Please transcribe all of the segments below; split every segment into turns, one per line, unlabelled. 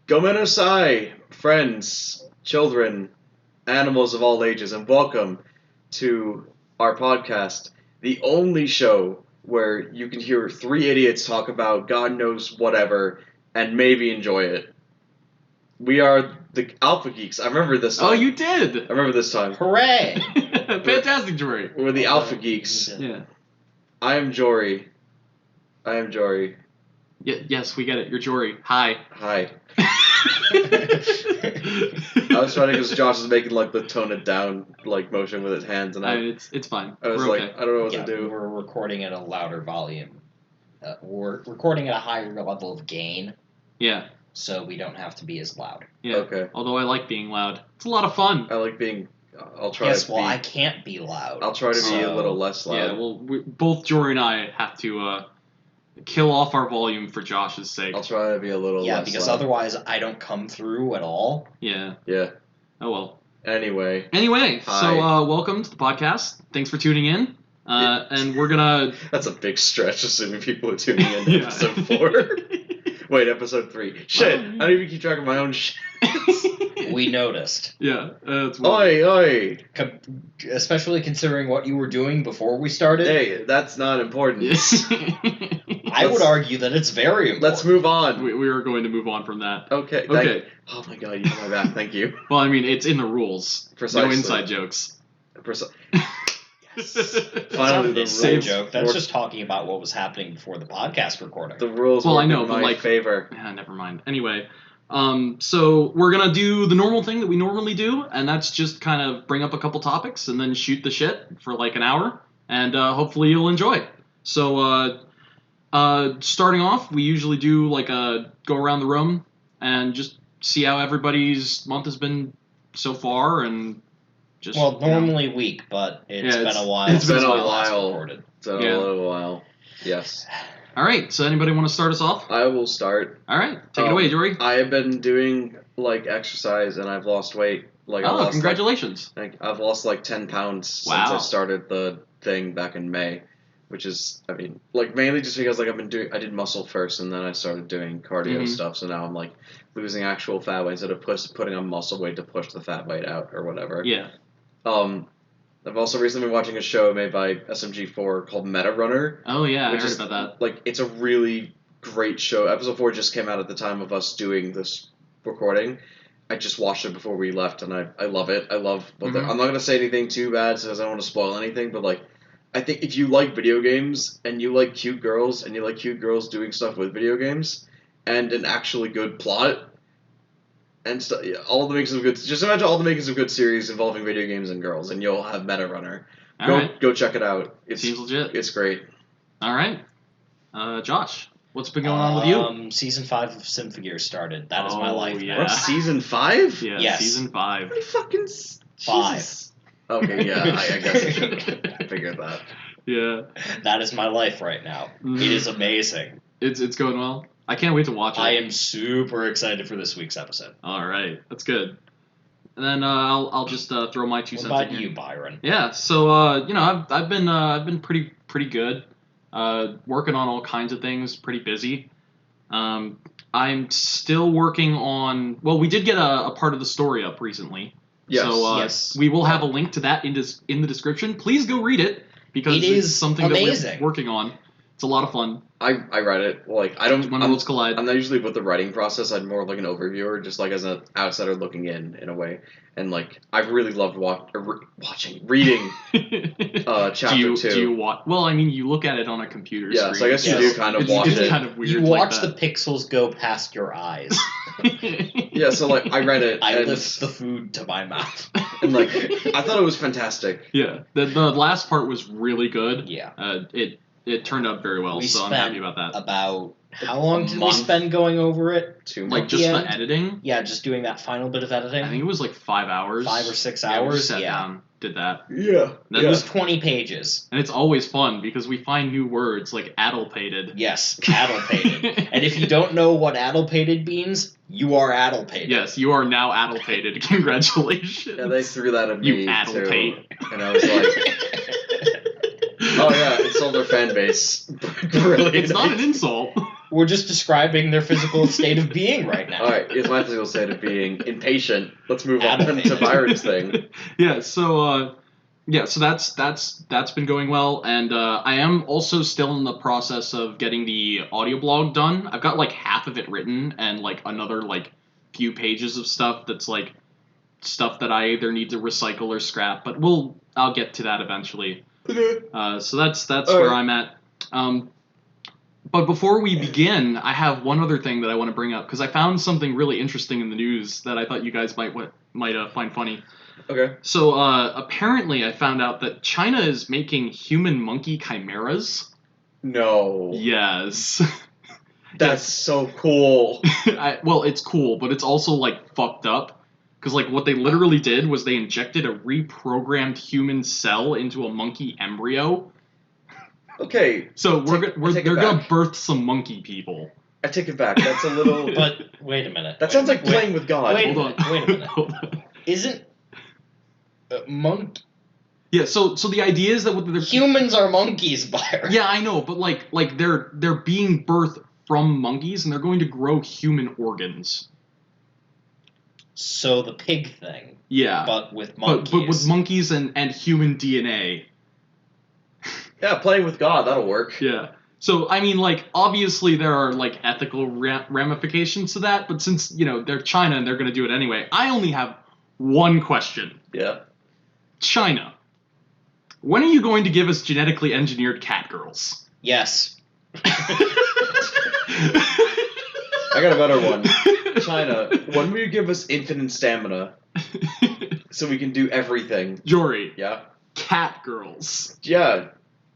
Gomenosai, friends, children, animals of all ages, and welcome to our podcast, the only show where you can hear three idiots talk about God knows whatever and maybe enjoy it. We are the TheAlphaGeeks. I remember this time.
Oh, you did!
I remember this time.
Hooray!
Fantastic, Jory.
We're the TheAlphaGeeks.
Yeah.
I am Jory.
Yes, we get it. You're Jory. Hi.
Hi. I was trying to, because Josh is making like the tone it down like motion with his hands, and
it's fine.
I was
We're
like,
okay.
I don't know what to do.
We're recording at a louder volume. We're recording at a higher level of gain,
Yeah.
so we don't have to be as loud.
Yeah.
Okay.
Although I like being loud. It's a lot of fun.
I like being. I'll try.
Yes,
to
well,
be,
I can't be loud.
I'll try to be a
so-
little less loud.
Yeah. Well, both Jory and I have to kill off our volume for Josh's sake.
I'll try to be a little
Yeah,
less
because
loud.
otherwise I don't come through at all.
Yeah.
Yeah.
Oh well.
Anyway.
Anyway,
Hi.
so welcome to the podcast. Thanks for tuning in. And we're gonna.
That's a big stretch, assuming people are tuning in to
Yeah.
episode 4. Wait, episode 3. Shit, I don't even keep track of my own shit.
We noticed.
Yeah. It's
Oi.
Especially considering what you were doing before we started.
Hey, that's not important.
Yes.
I would argue that it's very important.
Let's move on.
we are going to move on from that.
Okay.
Okay.
Oh my god, you got my back. Thank you.
Well, I mean, it's in the rules.
Precisely.
No inside jokes.
That's not
Finally,
an
the
inside
rules
joke. That's
work.
just talking about what was happening before the podcast recording.
The rules
Well,
work
I know,
in
but,
my
like-
favor.
Never mind. Anyway, so we're gonna do the normal thing that we normally do, and that's just kind of bring up a couple topics and then shoot the shit for like an hour, and hopefully you'll enjoy. So, starting off, we usually do like go around the room and just see how everybody's month has been so far, and just
Well,
you know.
normally week, but it's
Yeah,
been a while.
it's been
since
a
we last
while.
recorded.
So
Yeah.
a little while. Yes.
All right. So, anybody want to start us off?
I will start.
All right, take it away, Jory.
I have been doing like exercise and I've lost weight. Like
Oh, congratulations!
I've lost like 10 pounds
Wow.
since I started the thing back in May, which is, I mean, like mainly just because like I did muscle first and then I started doing cardio
Mhm.
stuff. So now I'm like losing actual fat weight instead of putting on muscle weight to push the fat weight out or whatever.
Yeah.
I've also recently been watching a show made by SMG4 called Meta Runner.
Oh yeah, I
Which
heard
is,
about that.
Like, it's a really great show. Episode 4 just came out at the time of us doing this recording. I just watched it before we left, and I love it. I love what
Mhm.
I'm not going to say anything too bad because I don't want to spoil anything, but, like, I think if you like video games, and you like cute girls, and you like cute girls doing stuff with video games, and an actually good plot, and all the makings of good... Just imagine all the makings of good series involving video games and girls, and you'll have Meta Runner.
All right.
Go check it out. It's
Seems legit.
It's great.
All right. Josh, what's been going on with you?
Season 5 of Symphogear started. That is my
Oh,
life.
yeah.
now.
What's season 5?
Yeah,
Yes.
season 5.
How many fucking
5.
Jesus. Okay, yeah, I guess I should figure that.
Yeah.
That is my life right now.
Mhm.
It is amazing.
It's going well. I can't wait to watch it.
I am super excited for this week's episode.
All right. That's good. And then I'll just throw my 2
What
cents
about
in here.
you, Byron?
Yeah. So I've been pretty good. Working on all kinds of things. Pretty busy. I'm still working on. Well, we did get a part of the story up recently.
Yes.
So
Yes.
we will have a link to that in the description. Please go read it because
It
it's
is
something
amazing.
that we're working on. It's a lot of fun.
I read it. Like, I don't...
When worlds collide.
I'm not usually with the writing process. I'm more like an overviewer, just like as an outsider looking in a way. And, like, I've really loved reading chapter 2.
Do you watch? Well, I mean, you look at it on a computer
Yeah,
screen.
so I guess
Yes.
you do kind of
it's,
watch
it's
it.
kind of weird.
You
like
watch the
that.
pixels go past your eyes.
Yeah, so, like, I read it,
I
and,
lift the food to my mouth.
and, like, I thought it was fantastic.
Yeah, the last part was really good.
Yeah.
It turned out very well,
We
so I'm
spent
happy about that.
About how long
A
did we
month.
spend going over it?
2
Like
months.
just
the
the
end?
editing.
Yeah, just doing that final bit of editing.
I think it was like 5 hours.
5 or 6
Yeah, we
hours.
just sat
Yeah.
down, did that.
Yeah.
That
It was 20 pages.
And it's always fun because we find new words like addlepated.
Yes, addlepated. And if you don't know what addlepated means, you are addlepated.
Yes, you are now addlepated. Congratulations.
Yeah, they threw that at
You
me, too.
addlepate.
And I was like... Oh yeah, it sold their fan base. Brilliant.
It's not an insult.
We're just describing their physical state of being right now.
All right, here's my physical state of being impatient. Let's move on
Adult.
to Byron's thing.
Yeah, so that's been going well, and I am also still in the process of getting the audio blog done. I've got like half of it written and like another like few pages of stuff that's like stuff that I either need to recycle or scrap, but I'll get to that eventually. So that's where I'm at. But before we begin, I have one other thing that I want to bring up because I found something really interesting in the news that I thought you guys might find funny.
Okay.
So apparently, I found out that China is making human-monkey chimeras.
No.
Yes.
That's so cool.
Well, it's cool, but it's also like fucked up. Because like what they literally did was they injected a reprogrammed human cell into a monkey embryo.
Okay.
So they're gonna
back.
birth some monkey people.
I take it back. That's a little.
But wait a minute.
That sounds like playing with God.
Wait a
Hold
minute.
on.
Wait a minute.
Hold on.
Isn't
Yeah. So the idea is that what they're
humans are monkeys, Byron?
Yeah, I know, but like they're being birthed from monkeys and they're going to grow human organs.
So the pig thing.
Yeah.
But with monkeys.
But with monkeys and human DNA.
Yeah, playing with God. That'll work.
Yeah. So, I mean, like, obviously there are, like, ethical ramifications to that, but since, they're China and they're going to do it anyway, I only have one question.
Yeah.
China, when are you going to give us genetically engineered cat girls?
Yes.
I got a better one. China, when will you give us infinite stamina so we can do everything?
Jory.
Yeah?
Cat girls.
Yeah.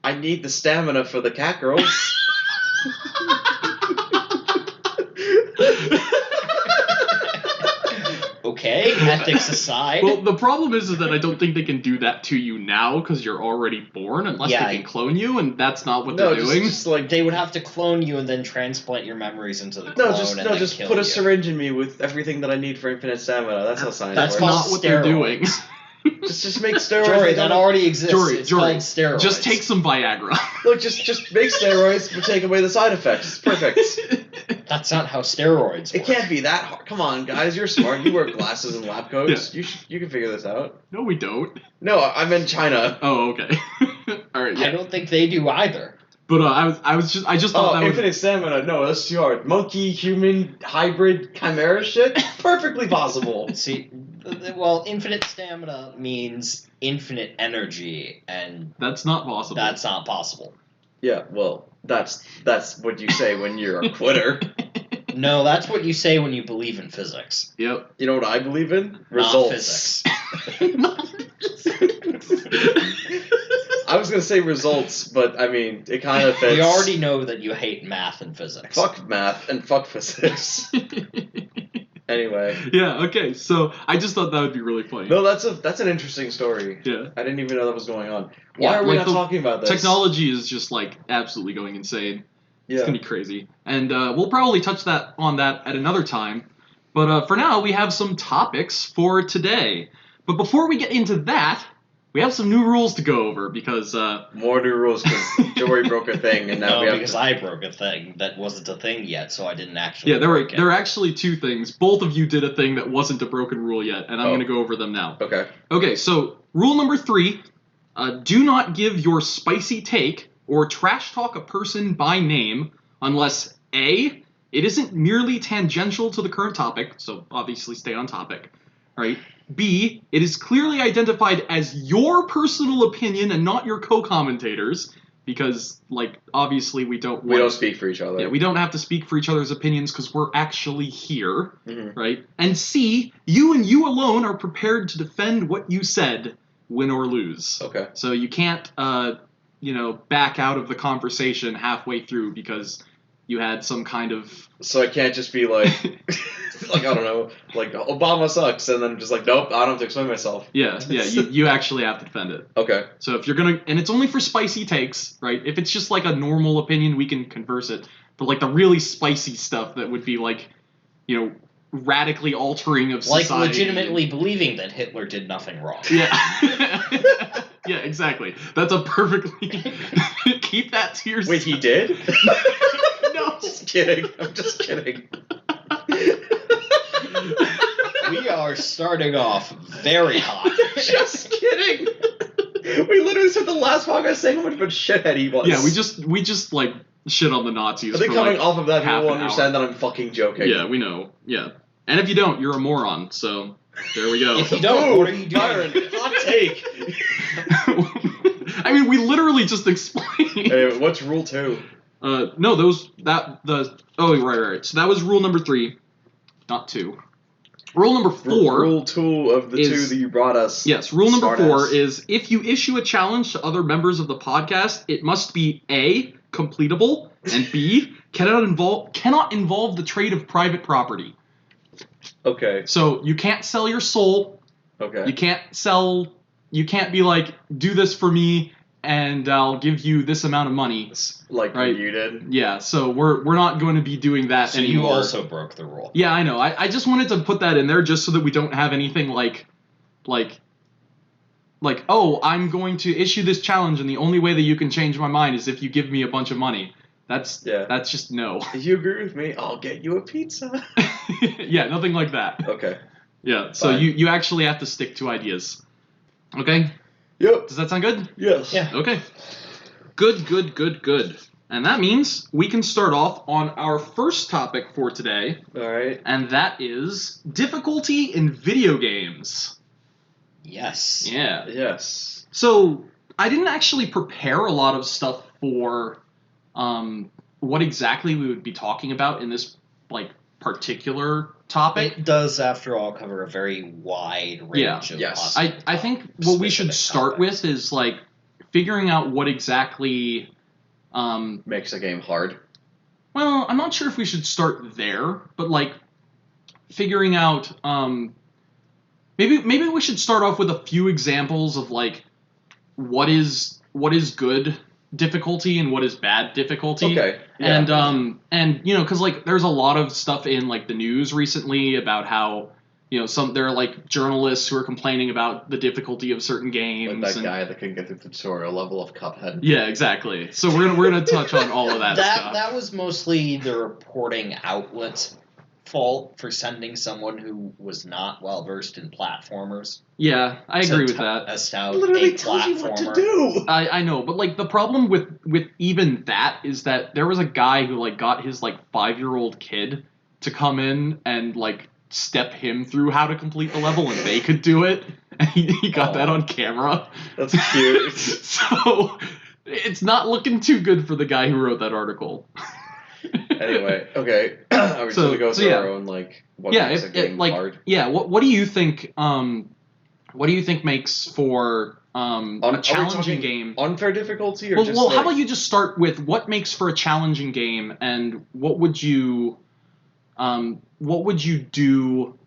I need the stamina for the cat girls.
Okay, ethics aside.
Well, the problem is that I don't think they can do that to you now because you're already born, unless
Yeah.
they can clone you, and that's not what
No,
they're doing.
just like
They would have to clone you and then transplant your memories into the clone and then
just
kill
put a
you.
syringe in me with everything that I need for infinite stamina. That's how science
That's
That's
works.
called
not what they're doing.
steroids.
Just make steroids.
Jory,
that
that
don't-
already exists. It's
Jory,
called steroids.
just take some Viagra.
Look, just make steroids, but take away the side effects. It's perfect.
That's not how steroids work.
It can't be that hard. Come on, guys, you're smart. You wear glasses and lab coats. You can figure this out.
No, we don't.
No, I'm in China.
Oh, okay. All right.
I
Yeah.
don't think they do either.
But I just thought that
infinite stamina. No, that's too hard. Monkey, human, hybrid, chimera shit. Perfectly possible.
See, well, infinite stamina means infinite energy, and
that's not possible.
that's not possible.
Yeah, well, that's what you say when you're a quitter.
No, that's what you say when you believe in physics.
Yep.
You know what I believe in?
Not
Results. I was gonna say results, but I mean, it kind of fits.
We already know that you hate math and physics.
Fuck math and fuck physics. Anyway.
Yeah. Okay. So I just thought that would be really funny.
No, that's an interesting story.
Yeah.
I didn't even know that was going on. Why
Yeah,
are we
like
not
the
talking about this?
Technology is just like absolutely going insane. It's
Yeah.
gonna be crazy, and we'll probably touch on that at another time. But for now, we have some topics for today. But before we get into that, we have some new rules to go over because
More new rules because Jory broke a thing and now
No,
we have
because
to...
I broke a thing that wasn't a thing yet, so I didn't actually.
yeah, there
break it.
are actually two things. Both of you did a thing that wasn't a broken rule yet, and I'm
Oh.
going to go over them now.
Okay.
Okay, so rule number 3, do not give your spicy take or trash talk a person by name unless A, it isn't merely tangential to the current topic, so obviously stay on topic, right? B, it is clearly identified as your personal opinion and not your co-commentators, because, like, obviously we don't
speak for each other.
Yeah, we don't have to speak for each other's opinions because we're actually here,
Mm-hmm.
right? And C, you and you alone are prepared to defend what you said, win or lose.
Okay.
So you can't, back out of the conversation halfway through because you had some kind of...
So I can't just be like, like, I don't know, like, Obama sucks, and then just like, nope, I don't have to explain myself.
Yeah, you actually have to defend it.
Okay.
So if you're gonna... And it's only for spicy takes, right? If it's just like a normal opinion, we can converse it. But like the really spicy stuff that would be like, radically altering of society.
Like legitimately believing that Hitler did nothing wrong.
Yeah. Yeah, exactly. That's a perfectly... Keep that to yourself.
Wait, he did?
No.
Just
kidding. I'm just kidding.
We are starting off very hot.
Just kidding. We literally spent the last podcast saying how much of a shithead he was.
Yeah, we just like shit on the Nazis.
I think
for,
coming
like,
off of that,
half
people will
an
understand
hour.
that I'm fucking joking.
Yeah, we know. Yeah. And if you don't, you're a moron. So there we go.
If you don't, what are you
Byron,
doing?
hot take.
I mean, we literally just explained.
Hey, what's rule 2?
No, right. So that was rule number 3, not 2. Rule number 4.
Rule 2 of the 2 that you brought us.
Yes, rule number 4
Smartass.
is if you issue a challenge to other members of the podcast, it must be A, completable, and B, cannot involve the trade of private property.
Okay.
So you can't sell your soul.
Okay.
You can't be like, do this for me and I'll give you this amount of money.
Like
Right.
you did.
Yeah, so we're not going to be doing that
So
anymore.
you also broke the rule.
Yeah, I know. I just wanted to put that in there just so that we don't have anything like, oh, I'm going to issue this challenge and the only way that you can change my mind is if you give me a bunch of money. That's just no.
If you agree with me, I'll get you a pizza.
Yeah, nothing like that.
Okay.
Yeah, so
Fine.
you actually have to stick to ideas. Okay?
Yep.
Does that sound good?
Yes.
Yeah.
Okay. Good. And that means we can start off on our first topic for today,
All right.
and that is difficulty in video games.
Yes.
Yeah.
Yes.
So I didn't actually prepare a lot of stuff for what exactly we would be talking about in this particular topic.
It does, after all, cover a very wide range of
Yes.
I think what we should
specific
start
topics.
with is figuring out what exactly.
Makes a game hard.
Well, I'm not sure if we should start there, but figuring out. Maybe we should start off with a few examples of what is good difficulty and what is bad difficulty.
Okay. Yeah.
And because there's a lot of stuff in the news recently about how there are journalists who are complaining about the difficulty of certain games.
Like that guy that can get through the tutorial level of Cuphead.
Yeah, exactly. So we're gonna touch on all of that stuff.
That was mostly the reporting outlet's fault for sending someone who was not well versed in platformers.
Yeah, I agree with that.
Test out
Literally
a
tells you what to
platformer.
do.
I know, but the problem with even that is that there was a guy who got his 5-year-old kid to come in and step him through how to complete the level, and they could do it. And he got that on camera.
That's cute.
So it's not looking too good for the guy who wrote that article.
Anyway, okay. Are we just gonna go through our own what makes a game hard?
Yeah, what do you think? What do you think makes for a challenging game?
Unfair difficulty, or
Well,
just
how about you just start with what makes for a challenging game, and what would you do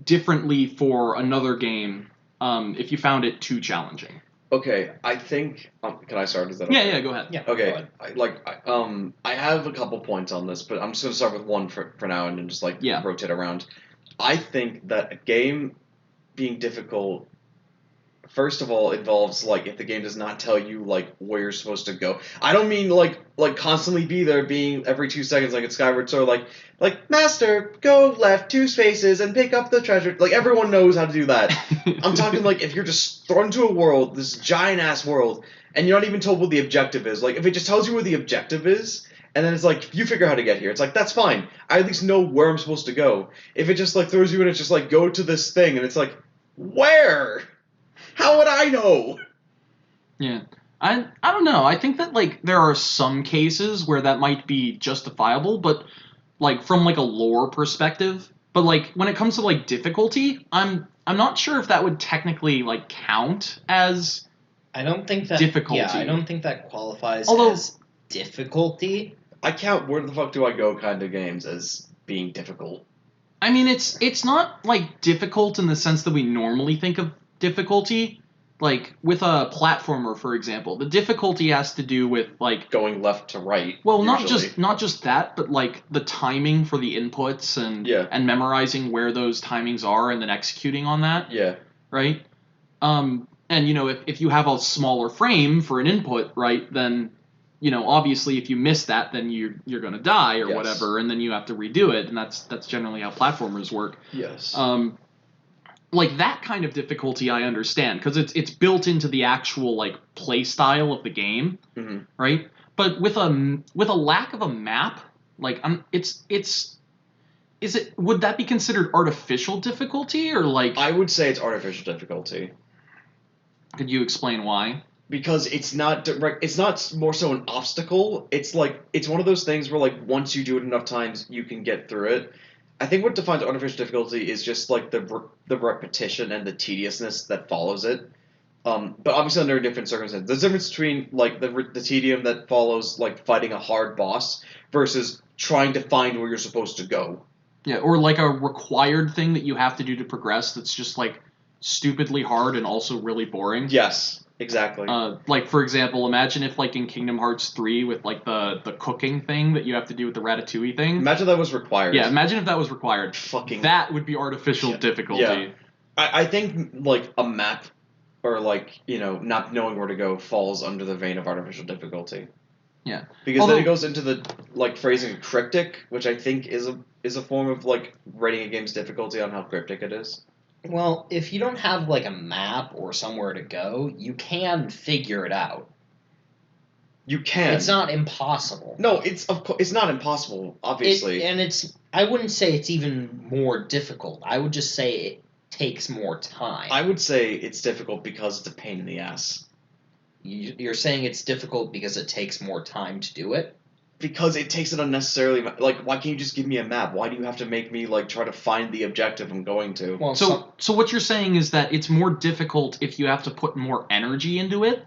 differently for another game if you found it too challenging?
Okay, I think. Can I start? Is that okay?
Yeah, go ahead.
Yeah. go
Okay,
ahead.
I have a couple points on this, but I'm just gonna start with one for now, and then just
Yeah.
rotate around. I think that a game being difficult, first of all, involves if the game does not tell you where you're supposed to go. I don't mean constantly be there, being every 2 seconds in Skyward Sword, Master, go left 2 spaces and pick up the treasure. Everyone knows how to do that. I'm talking if you're just thrown into a world, this giant ass world, and you're not even told what the objective is. If it just tells you where the objective is, and then it's you figure how to get here. It's that's fine. I at least know where I'm supposed to go. If it just throws you in, it's just go to this thing, and it's where? How would I know?
Yeah. I don't know. I think that there are some cases where that might be justifiable, but from a lore perspective. But when it comes to difficulty, I'm not sure if that would technically count as
I don't think that
difficulty.
Yeah, I don't think that qualifies
Although-
as difficulty.
I count where the fuck do I go kind of games as being difficult.
I mean, it's not difficult in the sense that we normally think of difficulty. With a platformer, for example, the difficulty has to do with
Going left to right.
well,
usually.
not just that, but the timing for the inputs and
Yeah.
and memorizing where those timings are and then executing on that,
Yeah.
right? And if you have a smaller frame for an input, right, then obviously if you miss that, then you're going to die or
Yes.
whatever, and then you have to redo it, and that's generally how platformers work.
Yes.
Like that kind of difficulty I understand, because it's built into the actual like play style of the game,
Mhm.
right? But with a lack of a map, like would that be considered artificial difficulty, or like
I would say it's artificial difficulty.
could you explain why?
Because it's not direct. It's not more so an obstacle. It's like it's one of those things where like once you do it enough times, you can get through it. I think what defines artificial difficulty is just like the repetition and the tediousness that follows it. But obviously under different circumstances, there's a difference between like the tedium that follows like fighting a hard boss versus trying to find where you're supposed to go.
Yeah, or like a required thing that you have to do to progress that's just like stupidly hard and also really boring.
Yes, exactly.
Like for example, imagine if like in Kingdom Hearts 3 with like the cooking thing that you have to do with the Ratatouille thing.
Imagine that was required.
Yeah, imagine if that was required.
Fucking.
That would be artificial difficulty.
Yeah. I think like a map or like not knowing where to go falls under the vein of artificial difficulty.
Yeah.
Because then it goes into the like phrasing cryptic, which I think is a form of like rating a game's difficulty on how cryptic it is.
Well, if you don't have like a map or somewhere to go, you can figure it out.
You can.
It's not impossible.
No, it's not impossible, obviously.
I wouldn't say it's even more difficult. I would just say it takes more time.
I would say it's difficult because it's a pain in the ass.
You're saying it's difficult because it takes more time to do it?
Because it takes it unnecessarily. Like, why can't you just give me a map? Why do you have to make me like try to find the objective I'm going to?
Well,
so what you're saying is that it's more difficult if you have to put more energy into it?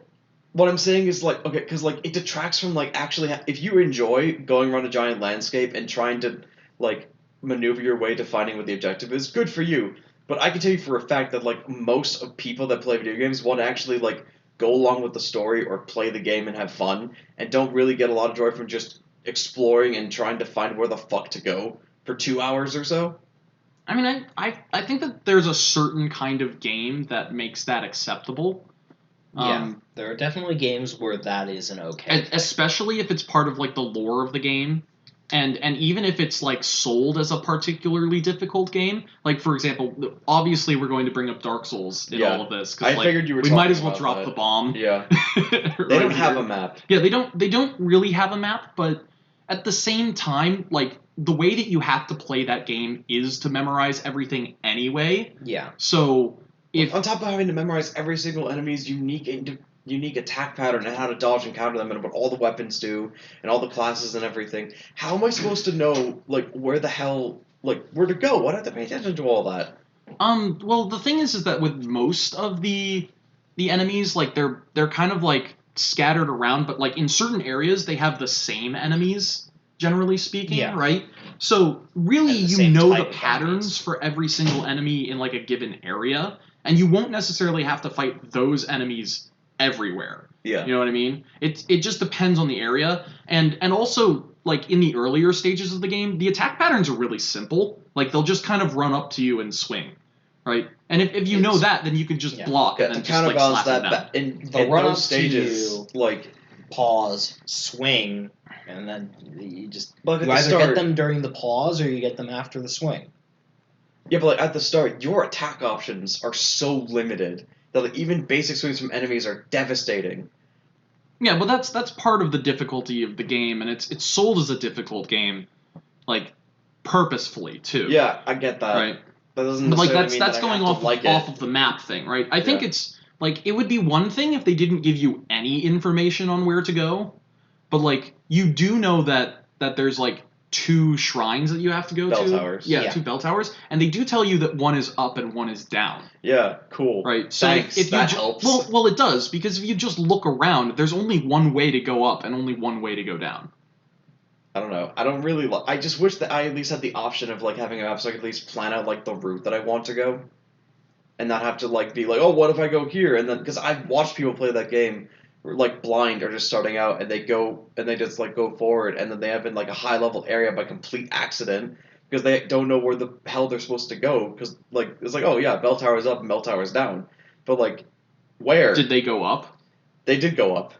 What I'm saying is like, okay, because like it detracts from like actually if you enjoy going around a giant landscape and trying to like maneuver your way to finding what the objective is, good for you. But I can tell you for a fact that like most of people that play video games want to actually like go along with the story or play the game and have fun, and don't really get a lot of joy from just exploring and trying to find where the fuck to go for 2 hours or so.
I mean, I think that there's a certain kind of game that makes that acceptable.
Yeah, there are definitely games where that is an okay.
Especially if it's part of like the lore of the game. And even if it's like sold as a particularly difficult game, like for example, obviously we're going to bring up Dark Souls in all of this because like,
figured you were
we might as well
about
drop
that.
the bomb.
Yeah,
right
they don't have
here.
a map.
Yeah, they don't really have a map, but at the same time, like the way that you have to play that game is to memorize everything anyway.
Yeah.
So if
on top of having to memorize every single enemy's unique attack pattern and how to dodge and counter them and what all the weapons do and all the classes and everything, how am I supposed to know like where the hell like where to go? Why do I have to pay attention to all that?
Well, the thing is that with most of the enemies, like they're kind of like scattered around, but like in certain areas they have the same enemies, generally speaking,
Yeah.
right? So really
And the
you
same
know
type
the
of
patterns
enemies.
for every single enemy in like a given area, and you won't necessarily have to fight those enemies everywhere.
Yeah.
You know what I mean? It just depends on the area, and also like in the earlier stages of the game, the attack patterns are really simple. Like they'll just kind of run up to you and swing, right? And if you know that, then you can just block and then
to
just like
counterbalance
slap them
that
down.
in
run
those
up
stages,
to you,
like
pause, swing, and then you just
But at
you
the
either
start-
get them during the pause or you get them after the swing.
yeah, but like at the start, your attack options are so limited that like, even basic swings from enemies are devastating.
Yeah, but that's part of the difficulty of the game, and it's sold as a difficult game, like purposefully too.
Yeah, I get that.
Right.
That doesn't
But like
necessarily
that's
mean
that's
that I
going
have
off
to like
off
it.
of the map thing, right? I think
Yeah.
it's like it would be one thing if they didn't give you any information on where to go, but like you do know that there's like 2 shrines that you have to go
Bell
to.
towers.
Yeah,
Yeah.
2 bell towers, and they do tell you that one is up and one is down.
Yeah, cool.
Right. So
Thanks,
if you
that helps.
well, it does, because if you just look around, there's only one way to go up and only one way to go down.
I don't know. I don't really I just wish that I at least had the option of like having a map so I could at least plan out like the route that I want to go, and not have to like be like, oh, what if I go here? And then because I've watched people play that game like blind or just starting out, and they just like go forward, and then they have in like a high level area by complete accident because they don't know where the hell they're supposed to go, because like it's like, oh yeah, bell tower's up and bell tower's down, but like where
Did they go up?
they did go up.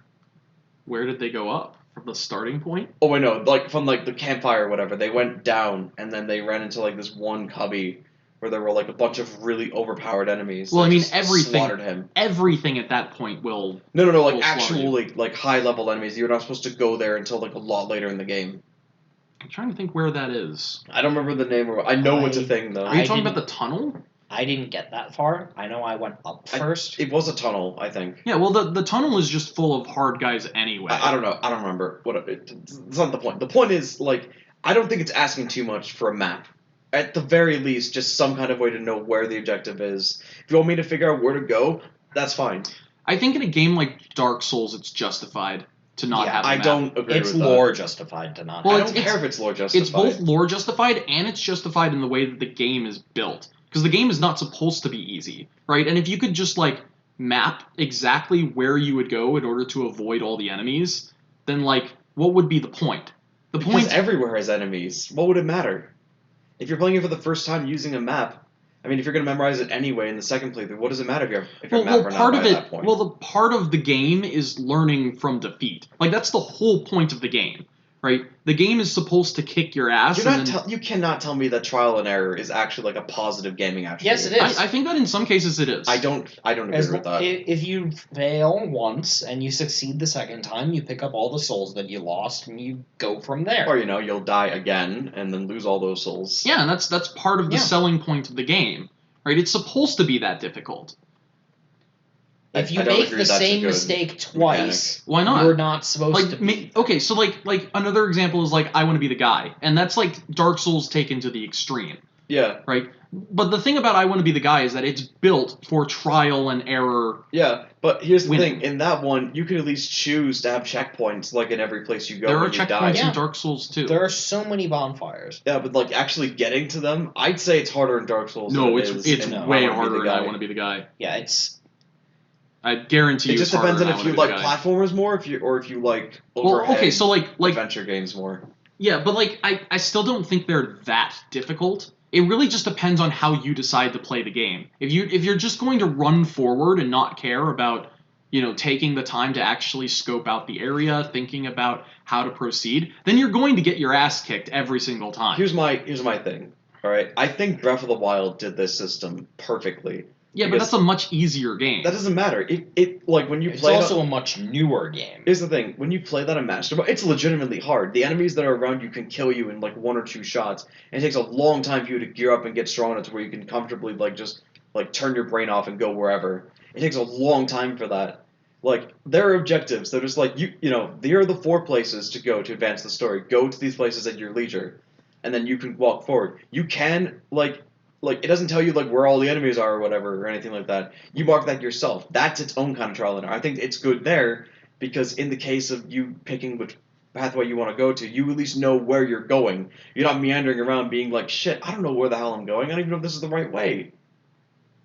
Where did they go up? from the starting point.
Oh wait, no, like from like the campfire or whatever. They went down and then they ran into like this one cubby where there were like a bunch of really overpowered enemies.
Well,
that
I mean,
just
everything-
slaughtered him.
Everything at that point will.
No,
will
like
slaughter
actual
you.
like high level enemies. You're not supposed to go there until like a lot later in the game.
I'm trying to think where that is.
I don't remember the name. I know it's a
I-
thing though.
Are you
I
talking about
didn't-
the tunnel?
I didn't get that far. I know I went up first.
It was a tunnel, I think.
Yeah, well, the tunnel is just full of hard guys anyway.
I don't know. I don't remember. It's not the point. The point is, like, I don't think it's asking too much for a map. At the very least, just some kind of way to know where the objective is. If you want me to figure out where to go, that's fine.
I think in a game like Dark Souls, it's justified to not
Yeah,
have a
I
map.
don't agree
It's
with
lore justified to not.
Well,
that. I
have
don't
it's-
care if it's lore justified.
It's both lore justified and it's justified in the way that the game is built. Because the game is not supposed to be easy, right? And if you could just, like, map exactly where you would go in order to avoid all the enemies, then, like, what would be the point? The
Because
point...
everywhere has enemies. What would it matter? If you're playing it for the first time using a map, I mean, if you're going to memorize it anyway in the second playthrough, what does it matter if you're map or not by that point?
Well, the part of the game is learning from defeat. Like, that's the whole point of the game, right? The game is supposed to kick your ass.
You cannot tell me that trial and error is actually like a positive gaming attribute.
Yes, it is.
I think that in some cases it is.
I don't agree
As
with that.
If you fail once and you succeed the second time, you pick up all the souls that you lost and you go from there.
Or you'll die again and then lose all those souls.
Yeah, and that's part of the
Yeah.
selling point of the game, right? It's supposed to be that difficult.
If you
I don't
make
agree
the
that's a
same
good
mistake twice,
Why not?
you're not supposed to be.
Okay, so like another example is like I want to be the guy, and that's like Dark Souls taken to the extreme,
Yeah,
right? But the thing about I want to be the guy is that it's built for trial and error.
yeah. But here's the
Winning.
thing: in that one, you can at least choose to have checkpoints, like in every place you go
There are
when you die.
checkpoints
Yeah.
in Dark Souls too.
There are so many bonfires.
Yeah, but like actually getting to them, I'd say it's harder in Dark Souls.
No,
than
it's
it is
it's
in I
way
Wanna Be the
harder than
Guy.
I want to be the guy.
Yeah, it's
I guarantee you.
It just
it's harder
depends on
than I
if
Wanna
you
Be the
like
Guy.
platformers more, if you like
Well,
overhead
okay, so like
adventure games more.
yeah, but like I still don't think they're that difficult. It really just depends on how you decide to play the game. If you're just going to run forward and not care about, taking the time to actually scope out the area, thinking about how to proceed, then you're going to get your ass kicked every single time.
Here's my thing. All right, I think Breath of the Wild did this system perfectly.
Yeah, but
because
that's a much easier game.
That doesn't matter. It like when you
it's
play.
also a much newer game.
Here's the thing: when you play that on Master, it's legitimately hard. The enemies that are around you can kill you in like one or two shots, and it takes a long time for you to gear up and get strong enough to where you can comfortably just turn your brain off and go wherever. It takes a long time for that. Like there are objectives. They're just like there are the 4 places to go to advance the story. Go to these places at your leisure, and then you can walk forward. You can it doesn't tell you where all the enemies are or whatever or anything like that. You mark that yourself. That's its own kind of trial and error. I think it's good there because in the case of you picking which pathway you want to go to, you at least know where you're going. You're not meandering around being like, shit, I don't know where the hell I'm going. I don't even know if this is the right way.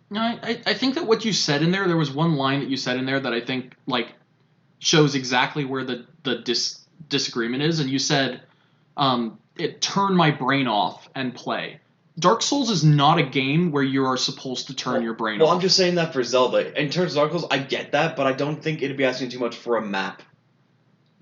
No, I think that what you said in there was one line that you said in there that I think shows exactly where the disagreement is, and you said it turn my brain off and play. Dark Souls is not a game where you are supposed to turn your brain
Well,
off.
I'm just saying that for Zelda. In terms of Dark Souls, I get that, but I don't think it'd be asking too much for a map.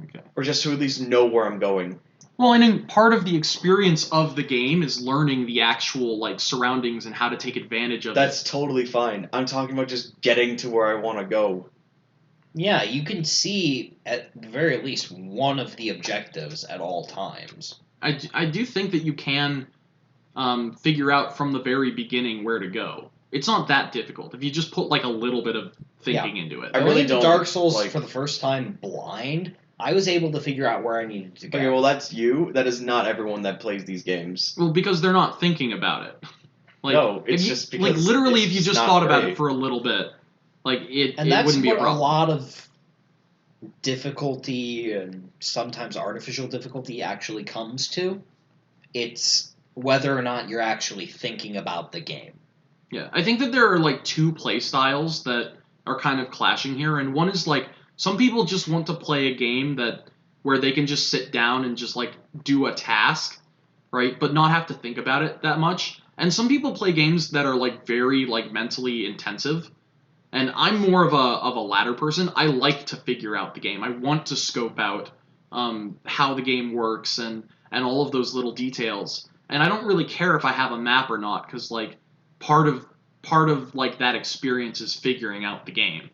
Okay.
Or just to at least know where I'm going.
Well, and in part of the experience of the game is learning the actual surroundings and how to take advantage of
That's totally fine. I'm talking about just getting to where I want to go.
Yeah, you can see at the very least one of the objectives at all times.
I do think that you can figure out from the very beginning where to go. It's not that difficult if you just put a little bit of thinking into it.
I really
Playing
don't
Dark Souls
like-
for the first time blind, I was able to figure out where I needed to go.
Okay, well that's you. That is not everyone that plays these games.
Well, because they're not thinking about it.
No, it's
if you,
just because
literally,
it's
if you just
not
thought about
great.
it for a little bit, it
And that's
wouldn't be a
what a
problem.
lot of difficulty and sometimes artificial difficulty actually comes to. It's whether or not you're actually thinking about the game.
Yeah, I think that there are 2 play styles that are kind of clashing here, and one is some people just want to play a game where they can just sit down and just do a task, right, but not have to think about it that much. And some people play games that are very mentally intensive. And I'm more of a latter person. I like to figure out the game. I want to scope out how the game works and all of those little details. And I don't really care if I have a map or not, because like part of like that experience is figuring out the game.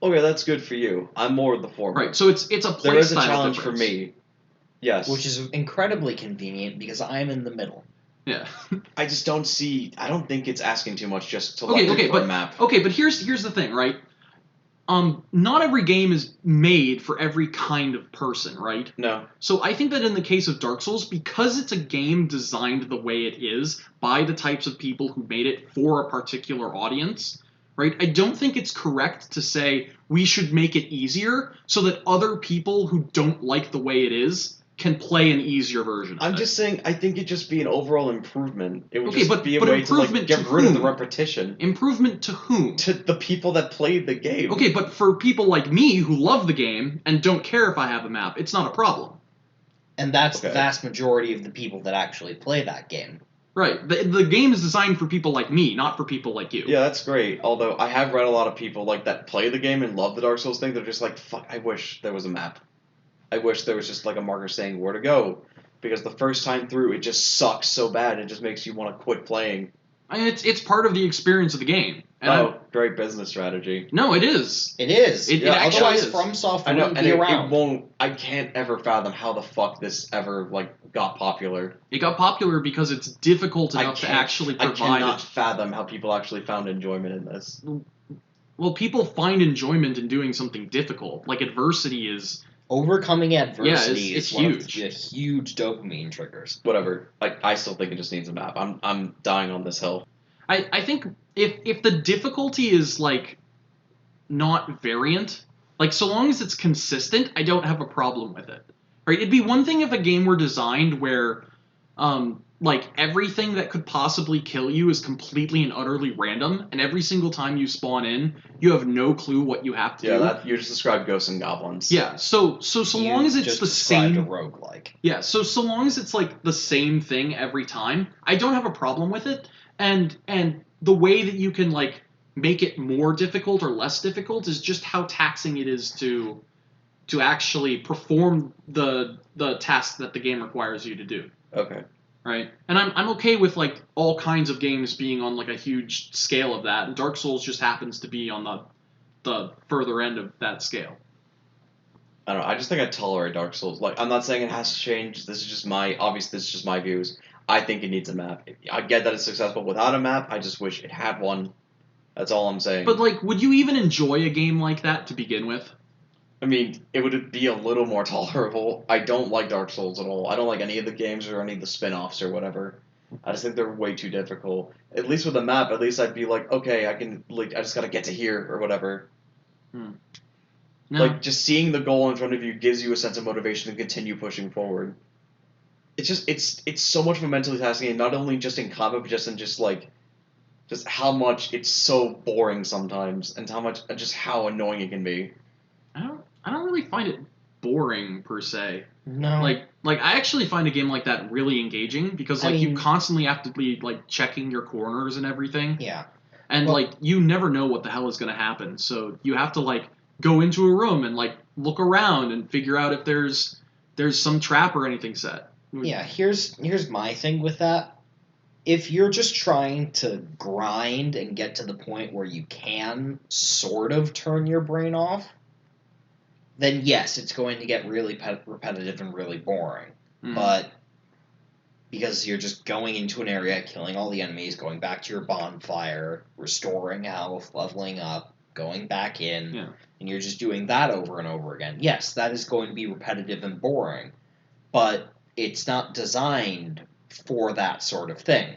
Okay, that's good for you. I'm more of the former.
Right. So it's a play
There is a
style
challenge
difference.
for me. Yes.
Which is incredibly convenient because I'm in the middle.
Yeah.
I just don't see. I don't think it's asking too much just to
Okay,
look for
but
a map.
okay, but here's the thing, right? Not every game is made for every kind of person, right?
No.
So I think that in the case of Dark Souls, because it's a game designed the way it is by the types of people who made it for a particular audience, right? I don't think it's correct to say we should make it easier so that other people who don't like the way it is can play an easier version of it.
I'm just saying, I think it'd just be an overall improvement. It would
Okay,
just
but-
be a
but
way to like
improvement
get
to
rid of the
whom?
repetition.
Improvement to whom?
To the people that played the game.
Okay, but for people like me who love the game and don't care if I have a map, it's not a problem.
And that's the
Okay.
vast majority of the people that actually play that game.
Right. The game is designed for people like me, not for people like you.
Yeah, that's great. Although I have read a lot of people like that play the game and love the Dark Souls thing. They're just like, fuck, I wish there was a map. I wish there was just like a marker saying where to go. Because the first time through, it just sucks so bad. It just makes you want to quit playing.
I mean, it's part of the experience of the game. And
Great business strategy.
no, it is.
It is.
It
Yeah,
actually
Otherwise,
is.
From Software
I know,
wouldn't
and
be
it
around.
won't. I can't ever fathom how the fuck this ever like got popular.
It got popular because it's difficult enough to actually
I
provide
cannot
it.
fathom how people actually found enjoyment in this.
Well, people find enjoyment in doing something difficult. Like adversity is.
Overcoming adversity
it's
is one
huge.
of the huge dopamine triggers.
Whatever. I still think it just needs a map. I'm dying on this hill.
I think if the difficulty is like not variant, like so long as it's consistent, I don't have a problem with it. Right? It'd be one thing if a game were designed where like everything that could possibly kill you is completely and utterly random, and every single time you spawn in, you have no clue what you have to do.
That you just described ghosts and goblins.
Yeah, so
You
long as it's
just
the
described
same
a roguelike.
Yeah, so long as it's like the same thing every time, I don't have a problem with it. And the way that you can like make it more difficult or less difficult is just how taxing it is to actually perform the task that the game requires you to do.
Okay.
Right? And I'm okay with like all kinds of games being on like a huge scale of that, and Dark Souls just happens to be on the further end of that scale.
I don't know. I just think I tolerate Dark Souls. Like, I'm not saying it has to change. This is just my views. I think it needs a map. I get that it's successful without a map. I just wish it had one. That's all I'm saying.
But like, would you even enjoy a game like that to begin with?
I mean, it would be a little more tolerable. I don't like Dark Souls at all. I don't like any of the games or any of the spin-offs or whatever. I just think they're way too difficult. At least with a map, at least I'd be like, okay, I just gotta get to here or whatever.
No.
Like, just seeing the goal in front of you gives you a sense of motivation to continue pushing forward. It's just, it's so much of a mentally taxing game, not only just in combat, but just how much it's so boring sometimes, and just how annoying it can be.
I don't really find it boring per se.
No.
Like I actually find a game like that really engaging because like you constantly have to be like checking your corners and everything.
Yeah.
And
Well-
like you never know what the hell is going to happen. So you have to like go into a room and like look around and figure out if there's some trap or anything set.
Yeah, here's my thing with that. If you're just trying to grind and get to the point where you can sort of turn your brain off, then yes, it's going to get really repetitive and really boring.
Mhm.
But because you're just going into an area, killing all the enemies, going back to your bonfire, restoring health, leveling up, going back in,
Yeah.
and you're just doing that over and over again. Yes, that is going to be repetitive and boring, but it's not designed for that sort of thing.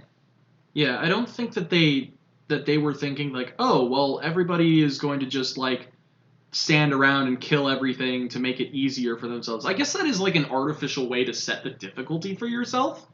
Yeah, I don't think that they were thinking like, oh, well, everybody is going to just like stand around and kill everything to make it easier for themselves. I guess that is like an artificial way to set the difficulty for yourself.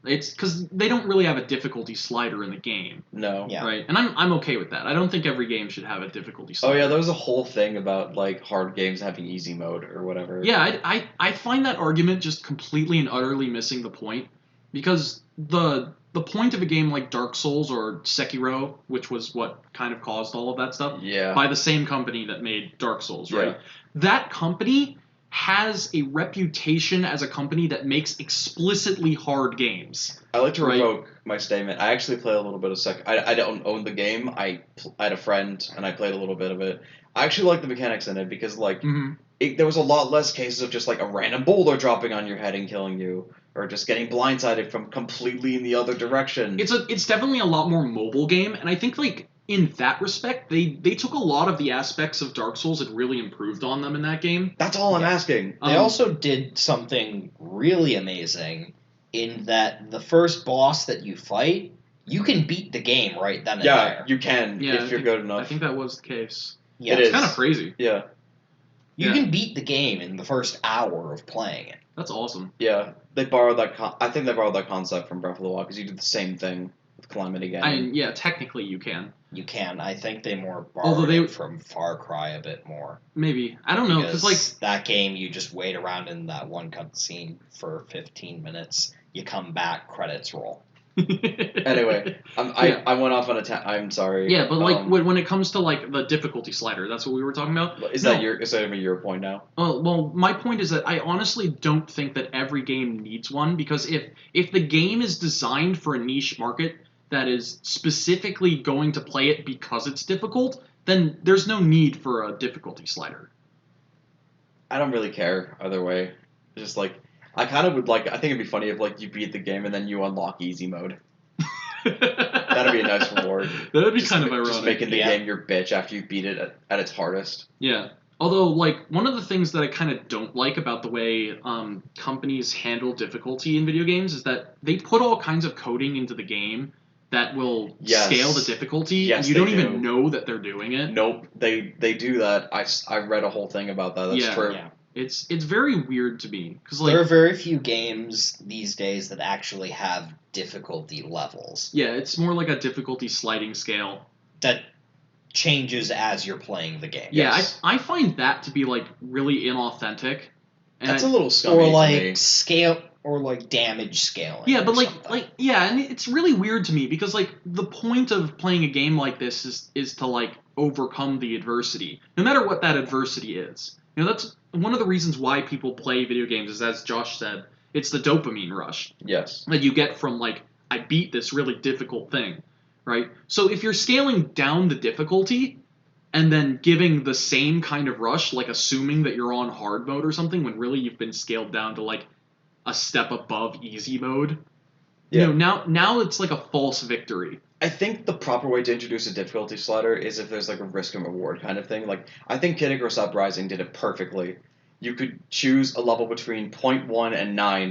It's because they don't really have a difficulty slider in the game,
No.
Yeah.
right? And I'm okay with that. I don't think every game should have a difficulty
Oh
slider.
yeah, there was a whole thing about like hard games having easy mode or whatever.
Yeah, I find that argument just completely and utterly missing the point, because the point of a game like Dark Souls or Sekiro, which was what kind of caused all of that stuff,
Yeah.
by the same company that made Dark Souls, right?
Yeah.
That company has a reputation as a company that makes explicitly hard games.
I like to
Right.
revoke my statement. I actually played a little bit of I don't own the game. I had a friend and I played a little bit of it. I actually like the mechanics in it because like
Mm-hmm.
there was a lot less cases of just like a random boulder dropping on your head and killing you, or just getting blindsided from completely in the other direction.
It's definitely a lot more mobile game, and I think like in that respect, they took a lot of the aspects of Dark Souls and really improved on them in that game.
That's all I'm
Yeah.
asking.
They also did something really amazing in that the first boss that you fight, you can beat the game right then and
Yeah,
there.
you can
Yeah,
if you're good enough.
I think that was the case.
Yeah,
It
It's
is.
kind of crazy.
Yeah,
you
Yeah.
can beat the game in the first hour of playing it.
That's awesome.
yeah. They borrowed that. I think they borrowed that concept from Breath of the Wild because you did the same thing with Calamity Ganon.
I mean, yeah, technically you can.
You can. I think they more
Although
borrowed
they-
it from Far Cry a bit more.
Maybe. I don't know, because like
that game, you just wait around in that one cutscene for 15 minutes. You come back, credits roll.
Anyway,
Yeah.
I went off on a I'm sorry.
Yeah, but like when it comes to like the difficulty slider, that's what we were talking about.
Is
No.
that your point now?
Well, my point is that I honestly don't think that every game needs one, because if the game is designed for a niche market that is specifically going to play it because it's difficult, then there's no need for a difficulty slider.
I don't really care either way. It's just like I kind of would like. I think it'd be funny if like you beat the game and then you unlock easy mode. That'd be a nice reward.
That'd be
Just
kind of
ma-
ironic.
Just making the
Yeah.
game your bitch after you beat it at its hardest.
Yeah. Although, like, one of the things that I kind of don't like about the way companies handle difficulty in video games is that they put all kinds of coding into the game that will
Yes.
scale the difficulty,
Yes,
and you
they
don't even
do.
know that they're doing it.
Nope, they do that. I read a whole thing about that. That's
Yeah.
true.
Yeah.
It's very weird to me, because,
There are
like,
very few games these days that actually have difficulty levels
yeah, it's more like a difficulty sliding scale.
that changes as you're playing the game.
Yes.
Yeah, I find that to be, like, really inauthentic. And
That's
I-
a little scummy
Or
to me.
like scale or like damage scaling.
Yeah, but
or
like,
something.
like, yeah, and it's really weird to me because like the point of playing a game like this is to like overcome the adversity, no matter what that adversity is. You know, that's one of the reasons why people play video games. Is as Josh said, it's the dopamine rush
Yes.
that you get from like I beat this really difficult thing, right? So if you're scaling down the difficulty and then giving the same kind of rush, like assuming that you're on hard mode or something, when really you've been scaled down to like a step above easy mode.
Yeah.
You know, now it's like a false victory.
I think the proper way to introduce a difficulty slider is if there's like a risk and reward kind of thing. Like I think Kid Icarus Uprising did it perfectly. You could choose a level between 0.1 and 9,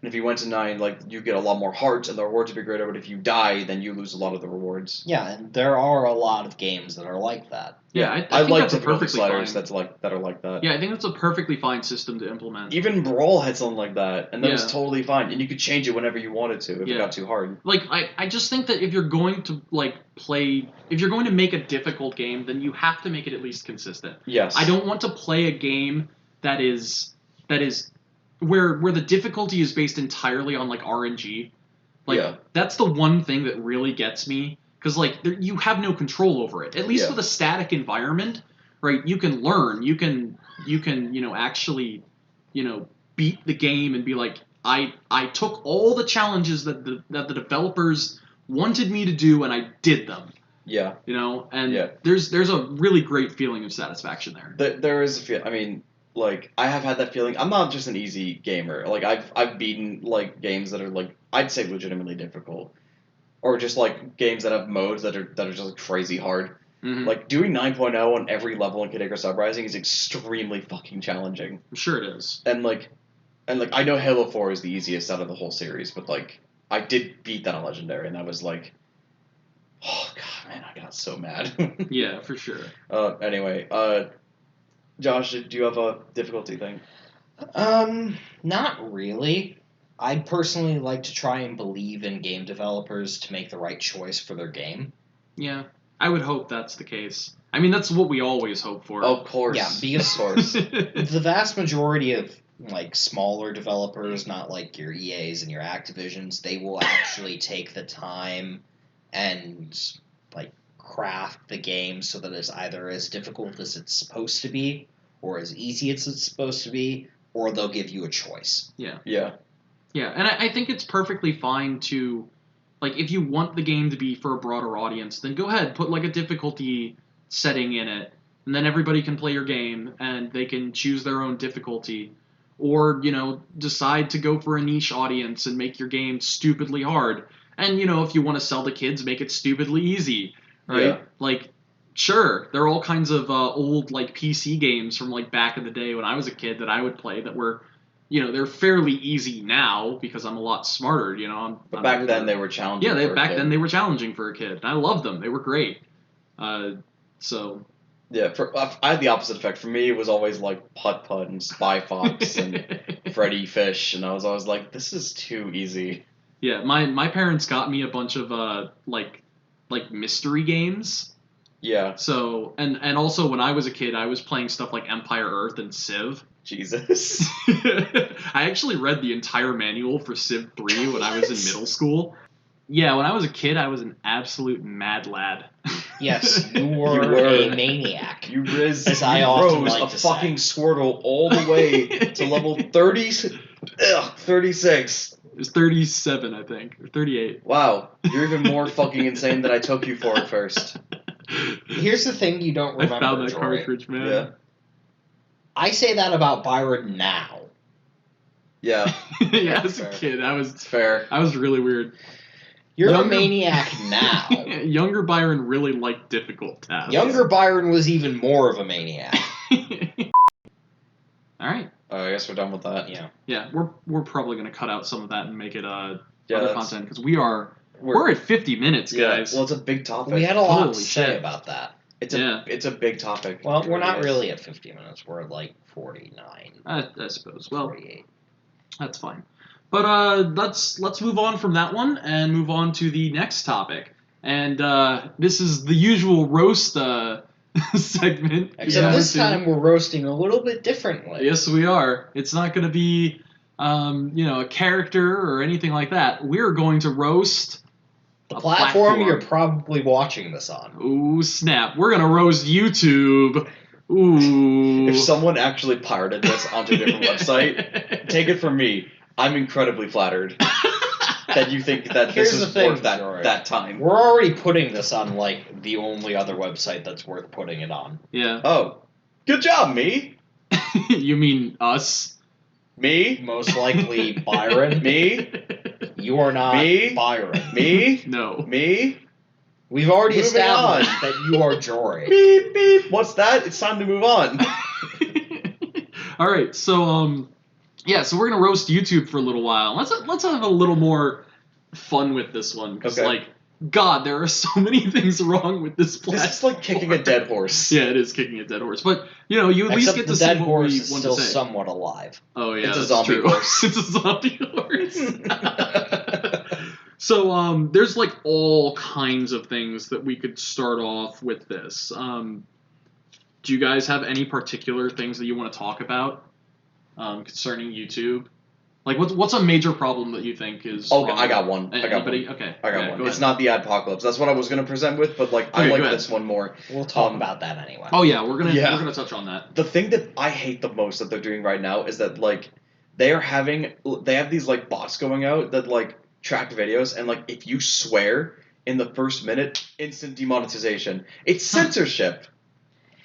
and if you went to 9, like you get a lot more hearts and the rewards would be greater. But if you die, then you lose a lot of the rewards.
Yeah, and there are a lot of games that are like that.
Yeah, I
I
think
like
that's a
difficulty
perfectly
sliders
fine.
that are like that.
Yeah, I think that's a perfectly fine system to implement.
Even Brawl had something like that, and that was
Yeah.
totally fine. And you could change it whenever you wanted to if
Yeah.
it got too hard.
Like I just think that if you're going to like if you're going to make a difficult game, then you have to make it at least consistent.
Yes.
I don't want to play a game that is where the difficulty is based entirely on like RNG. Like
Yeah.
that's the one thing that really gets me, because like you have no control over it. At least
Yeah.
with a static environment, right? You can learn. You can actually beat the game and be like, I took all the challenges that the developers wanted me to do and I did them.
Yeah.
And
Yeah.
there's a really great feeling of satisfaction there.
There is a feel. I mean, like I have had that feeling. I'm not just an easy gamer. Like I've beaten like games that are like I'd say legitimately difficult, or just like games that have modes that are just like, crazy hard.
Mhm.
Like doing 9.0 on every level in Kid Icarus Uprising is extremely fucking challenging.
I'm sure it is.
And I know Halo 4 is the easiest out of the whole series, but like I did beat that on Legendary, and that was like, oh god, man, I got so mad.
Yeah, for sure.
Anyway, Josh, do you have a difficulty thing?
Not really. I'd personally like to try and believe in game developers to make the right choice for their game.
Yeah, I would hope that's the case. I mean, that's what we always hope for.
Of course.
Yeah, because
of course.
the vast majority of like smaller developers, not like your EAs and your Activisions, they will actually take the time and like craft the game so that it's either as difficult as it's supposed to be or as easy as it's supposed to be, or they'll give you a choice.
Yeah.
Yeah, and I think it's perfectly fine to, like, if you want the game to be for a broader audience, then go ahead, put like a difficulty setting in it, and then everybody can play your game, and they can choose their own difficulty. Or, decide to go for a niche audience and make your game stupidly hard. And, if you want to sell to kids, make it stupidly easy, right?
Yeah.
Like, sure, there are all kinds of old, like, PC games from, like, back in the day when I was a kid that I would play that were, they're fairly easy now because I'm a lot smarter,
But back then they were challenging.
Yeah,
for a
back
kid.
then they were challenging for a kid. And I loved them. They were great. So...
Yeah, I had the opposite effect. For me, it was always like Putt Putt and Spy Fox and Freddy Fish, and I was always like, this is too easy.
Yeah, my parents got me a bunch of like mystery games.
Yeah.
So and also when I was a kid, I was playing stuff like Empire Earth and Civ.
Jesus.
I actually read the entire manual for Civ 3 when I was in middle school. Yeah, when I was a kid, I was an absolute mad lad.
Yes, you were a maniac.
You rose
As I often
a
like to
fucking
say.
Squirtle all the way to level 36.
It was 37, I think, or 38.
Wow, you're even more fucking insane than I took you for at first.
Here's the thing you don't
I
remember,
found that
Jory.
cartridge, man.
Yeah.
I say that about Byron now.
Yeah,
Yeah, as a
fair.
kid,
It's fair.
I was really weird.
You're
Younger-
a maniac now.
Younger Byron really liked difficult tasks.
Younger Byron was even more of a maniac.
All right.
I guess we're done with that.
Yeah.
Yeah, we're probably gonna cut out some of that and make it other
that's-
content because we're at 50 minutes,
Yeah,
guys.
well, it's a big topic.
We had a lot
Holy
to say
shit.
about that.
It's
Yeah.
a big topic.
Well,
It
we're not
is.
really at 50 minutes. We're at like 49,
I suppose. Well,
48.
that's fine. But let's move on from that one and move on to the next topic. And this is the usual roast segment.
Except this time we're roasting a little bit differently.
Yes, we are. It's not going to be, a character or anything like that. We're going to roast
The
a
platform you're probably watching this on.
Ooh, snap. We're going to roast YouTube. Ooh.
If someone actually pirated this onto a different website, take it from me. I'm incredibly flattered that you think that
Here's
this
the
is
thing,
worth
Jory.
that time.
We're already putting this on like the only other website that's worth putting it on.
Yeah.
Oh, good job, me.
You mean us?
Me?
Most likely Byron.
Me?
You are not
Me?
Byron.
Me?
No.
Me?
We've already
Moving
established
on.
that you are Jory.
Beep beep. What's that? It's time to move on.
All right, so so we're gonna roast YouTube for a little while. Let's have a little more fun with this one because
Okay.
God, there are so many things wrong with this platform.
This is like kicking a dead horse.
Yeah, it is kicking a dead horse, but you at least
Except
get
the
to see
dead
what
horse
we
is
want
still
to say.
somewhat alive.
Oh yeah,
It's a
that's
zombie
true.
horse.
It's a zombie horse. So there's like all kinds of things that we could start off with this. Do you guys have any particular things that you want to talk about concerning YouTube? Like, what's a major problem that you think is?
Oh,
wrong
I got
with-
one. I got
Anybody?
one.
Okay.
I got
yeah,
one.
go
It's
ahead.
not the adpocalypse. That's what I was going to present with, but like I
Okay,
like
go ahead.
this one more.
We'll talk about that anyway.
Oh yeah, we're
Yeah.
gonna touch on that.
The thing that I hate the most that they're doing right now is that like they have these like bots going out that like track videos, and like if you swear in the first minute, instant demonetization. It's censorship.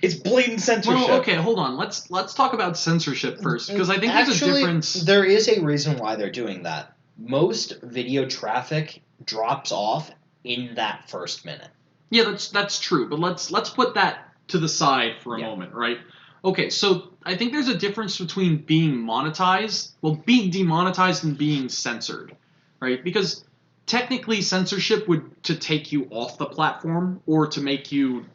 It's blatant censorship.
Well, okay, hold on. Let's talk about censorship first because I think there's a
Actually,
difference.
There is a reason why they're doing that. Most video traffic drops off in that first minute.
Yeah, that's true, but let's put that to the side for a
Yeah.
moment, right? Okay, so I think there's a difference between being monetized, being demonetized and being censored, right? Because technically censorship would to take you off the platform or to make you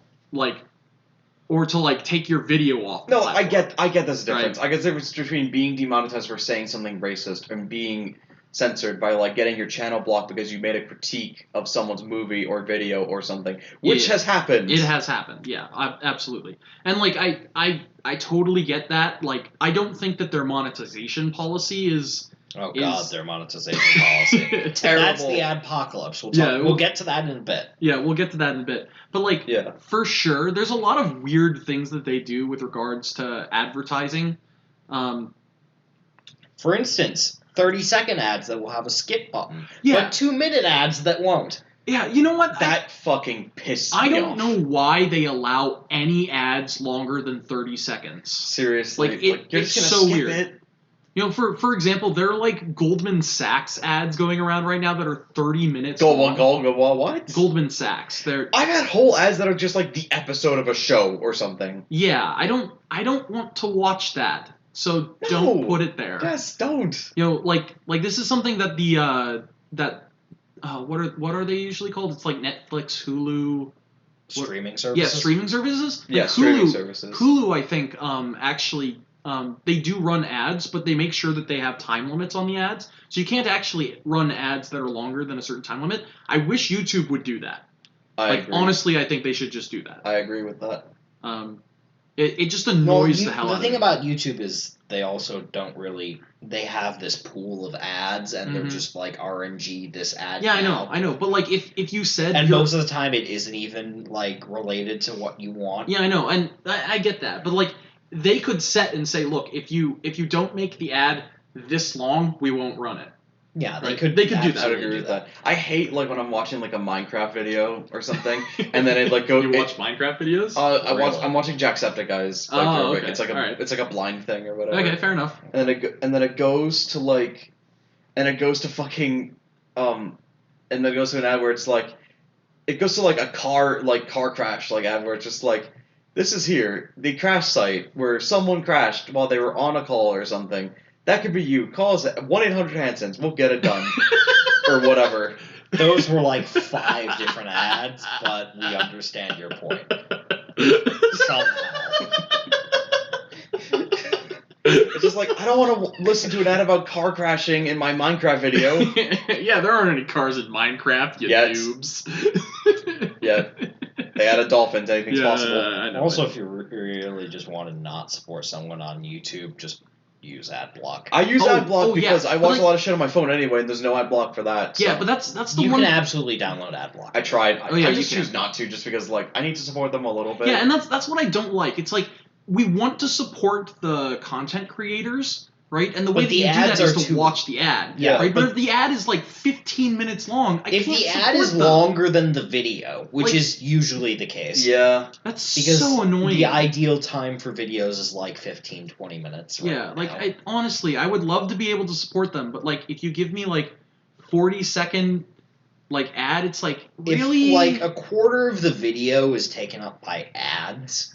take your video off the
No,
platform.
I get this difference. I guess the difference between being demonetized for saying something racist and being censored by like getting your channel blocked because you made a critique of someone's movie or video or something, which
Yeah.
has happened.
It has happened, yeah, absolutely. And like I totally get that. Like I don't think that their monetization policy is
Oh
is-
God, their monetization policy.
Terrible.
That's the adpocalypse.
Yeah,
We'll get to that in a bit.
Yeah, we'll get to that in a bit. But, like,
Yeah.
for sure, there's a lot of weird things that they do with regards to advertising.
For instance, 30-second ads that will have a skip button,
Yeah.
but 2-minute ads that won't.
Yeah, you know what?
That fucking pisses me
I
off.
don't know why they allow any ads longer than 30 seconds.
Seriously.
Like,
you're
it's
just gonna
so
skip
weird.
it.
You know, for example, there are, like, Goldman Sachs ads going around right now that are 30 minutes
Go
long.
what?
Goldman Sachs. They're
I've had whole ads that are just like the episode of a show or something.
Yeah, I don't want to watch that. So don't
No.
put it there.
Yes, don't.
You know, like this is something that what are they usually called? It's like Netflix, Hulu.
Streaming
Yeah,
services?
streaming services.
Yeah,
Like
streaming
Hulu,
services.
Hulu, I think, actually, they do run ads, but they make sure that they have time limits on the ads. So you can't actually run ads that are longer than a certain time limit. I wish YouTube would do that.
I agree.
Honestly, I think they should just do that.
I agree with that.
It just annoys the hell out of me.
The thing about YouTube is they also don't really. They have this pool of ads, and they're
Mhm.
just like RNG this ad.
Yeah,
now.
I know. But, like, if you said...
And
you're-
most of the time, it isn't even like related to what you want.
Yeah, I know, and I get that. But, like, they could set and say, look, if you don't make the ad this long, we won't run it.
Yeah, they
Right.
could.
They could do that.
I would
absolutely
agree
do
with that. I hate like when I'm watching like a Minecraft video or something, and then it like goes.
You watch Minecraft videos?
Really?
I'm watching Jacksepticeye's. Like,
Oh,
like,
okay.
it's like a
Alright.
it's like a blind thing or whatever.
Okay, fair enough.
And then it goes to like, and it goes to fucking, and then it goes to an ad where it's like, it goes to like a car crash like ad where it's just like, this is here the crash site where someone crashed while they were on a call or something. That could be you. Call us at 1-800-HANSONS. We'll get it done. Or whatever.
Those were like 5 different ads, but we understand your point. Somehow.
It's just like, I don't want to listen to an ad about car crashing in my Minecraft video.
Yeah, there aren't any cars in Minecraft, you
Yet.
noobs.
Yeah. They added dolphins. Anything's possible.
I know.
Also, if you really just want to not support someone on YouTube, just use ad block.
I use
Oh,
ad block
oh, yeah,
because I
but
watch
like-
a lot of shit on my phone anyway, and there's no ad block for that. So.
Yeah, but that's the
You
one.
can absolutely download ad block.
I tried.
Oh, yeah,
I
you
just
can.
choose not to, just because like I need to support them a little bit.
Yeah, and that's what I don't like. It's like we want to support the content creators, right? And the way
But
that
the
you do that
ads
is
are
to
too-
watch the ad.
Yeah,
right. But
but-
if the ad is like 15 minutes long, I
If
can't
the
support
ad is
them.
longer than the video, which
Like-
is usually the case.
Yeah.
That's
Because
so annoying.
the ideal time for videos is like 15-20 minutes. Right
Yeah, like
now.
honestly, I would love to be able to support them, but like if you give me like 40-second like ad, it's like really
If like a quarter of the video is taken up by ads,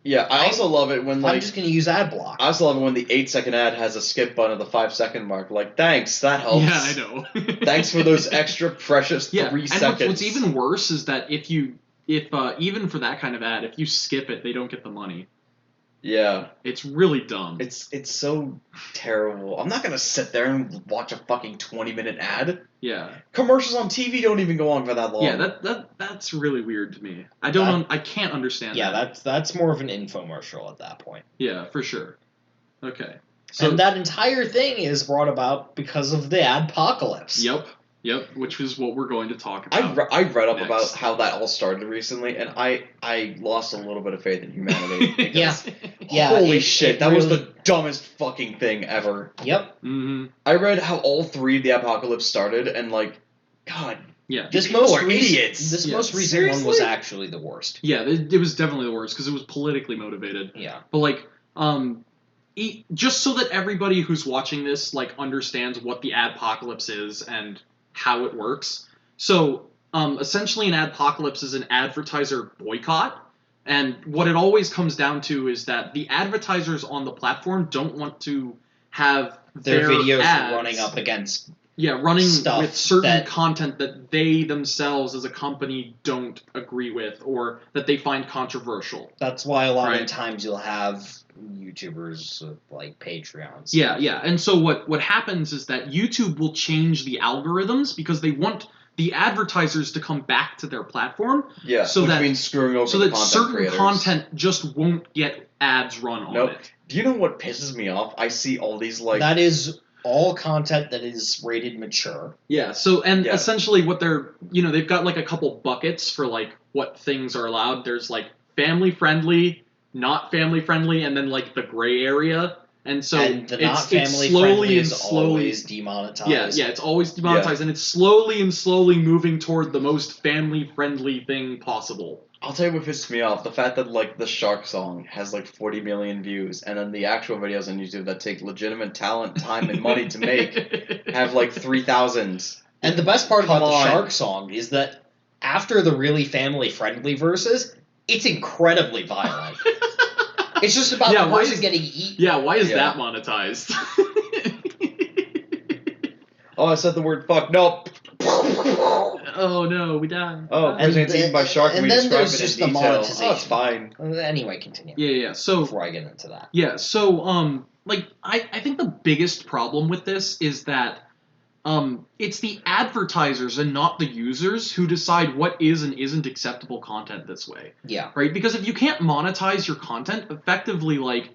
Yeah. I also love it when
I'm
like
just going to use ad block.
I also love it when the 8-second ad has a skip button at the 5-second mark. Like, thanks, that helps.
Yeah, I know.
Thanks for those extra precious 3
and
seconds.
what's even worse is that if even for that kind of ad, if you skip it, they don't get the money.
Yeah.
It's really dumb.
It's so terrible. I'm not gonna sit there and watch a fucking 20-minute ad.
Yeah,
Commercials on TV don't even go on for that long.
yeah, that's really weird to me. I can't understand.
Yeah,
that.
that's more of an infomercial at that point.
Yeah, for sure. Okay. So
And that entire thing is brought about because of the adpocalypse.
Yep, which is what we're going to talk about.
I read up
next.
about how that all started recently, and I lost a little bit of faith in humanity. because
Yeah. Yeah,
Holy
it-
shit,
it
that was
really-
the dumbest fucking thing ever.
Yep.
Mm-hmm.
I read how all 3 of the apocalypse started, and like, God,
Yeah.
This
people
most
are
recent,
idiots.
This
Yeah.
most recent one was
Seriously?
actually the worst.
Yeah, it was definitely the worst because it was politically motivated.
Yeah.
But like, just so that everybody who's watching this like understands what the adpocalypse is and how it works. So, essentially, an adpocalypse is an advertiser boycott, and what it always comes down to is that the advertisers on the platform don't want to have
Their videos
ads,
running up against.
running
stuff
with certain
that-
content that they themselves as a company don't agree with or that they find controversial.
That's why a lot
Right.
of times you'll have YouTubers like Patreons.
Yeah. And so what happens is that YouTube will change the algorithms because they want the advertisers to come back to their platform
yeah,
So
which
that-
means screwing over
so
the
that
content
certain
creators.
content just won't get ads run on
Nope.
it.
Do you know what pisses me off? I see all these like
That is all content that is rated mature.
Yeah. So and
Yeah.
essentially what they're they've got like a couple buckets for like what things are allowed. There's like family friendly, not family friendly, and then like the gray area. And so
And the not
it's
family
slowly
friendly
and
is
slowly
always demonetized.
yeah, it's always demonetized, and it's slowly and slowly moving toward the most family friendly thing possible.
I'll tell you what pisses me off: the fact that like the shark song has like 40 million views, and then the actual videos on YouTube that take legitimate talent, time, and money to make have like 3,000.
And the best part about
Come
the
on.
shark song is that after the really family friendly verses, it's incredibly violent. It's just about
Yeah,
the
why
person
is-
getting eaten.
Yeah, why is
Yeah.
that monetized?
Oh, I said the word fuck. Nope.
Oh no, we died.
Oh,
And
President's eaten by shark, and
and
we
then
describe
there's
it
just
in
the
detail.
monetization.
Oh, it's fine.
Anyway, continue.
Yeah. So
Before I get into that.
yeah, so like I think the biggest problem with this is that it's the advertisers and not the users who decide what is and isn't acceptable content this way,
Yeah.
right? Because if you can't monetize your content effectively, like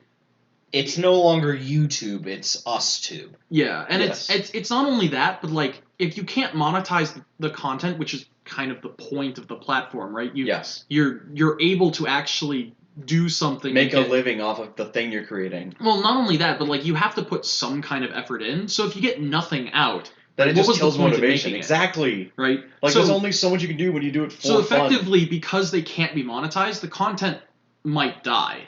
It's no longer YouTube, it's UsTube.
yeah, and
Yes.
it's not only that, but like if you can't monetize the content, which is kind of the point of the platform, right?
Yes.
You're able to actually do something.
Make
and
a
get-
living off of the thing you're creating.
Well, not only that, but like you have to put some kind of effort in. So if you get nothing out,
Then it
what
just
was the
kills
point of
motivation.
making it?
Exactly.
Right?
Like
so,
there's only so much you can do when you do it for
so
fun.
effectively, because they can't be monetized, the content might die.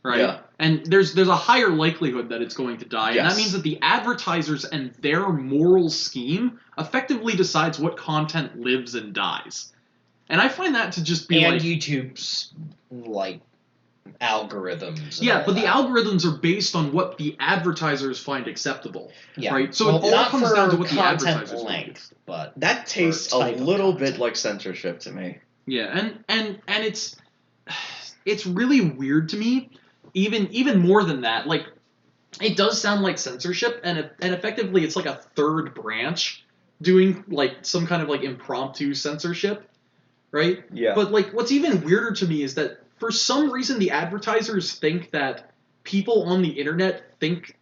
Right?
Yeah.
And there's a higher likelihood that it's going to die. And that
Yes.
means that the advertisers and their moral scheme effectively decides what content lives and dies. And I find that to just be
And
like
YouTube's, like, algorithms. and
yeah,
all
but the
that.
algorithms are based on what the advertisers find acceptable.
Yeah.
Right? So
well,
it all
not
comes
for
down to what the
content
advertisers want.
length, but
That tastes a
type of
little
content.
bit like censorship to me.
Yeah, and it's really weird to me. Even more than that, like it does sound like censorship, and effectively it's like a third branch doing like some kind of like impromptu censorship, right?
Yeah.
But like what's even weirder to me is that for some reason the advertisers think that people on the internet think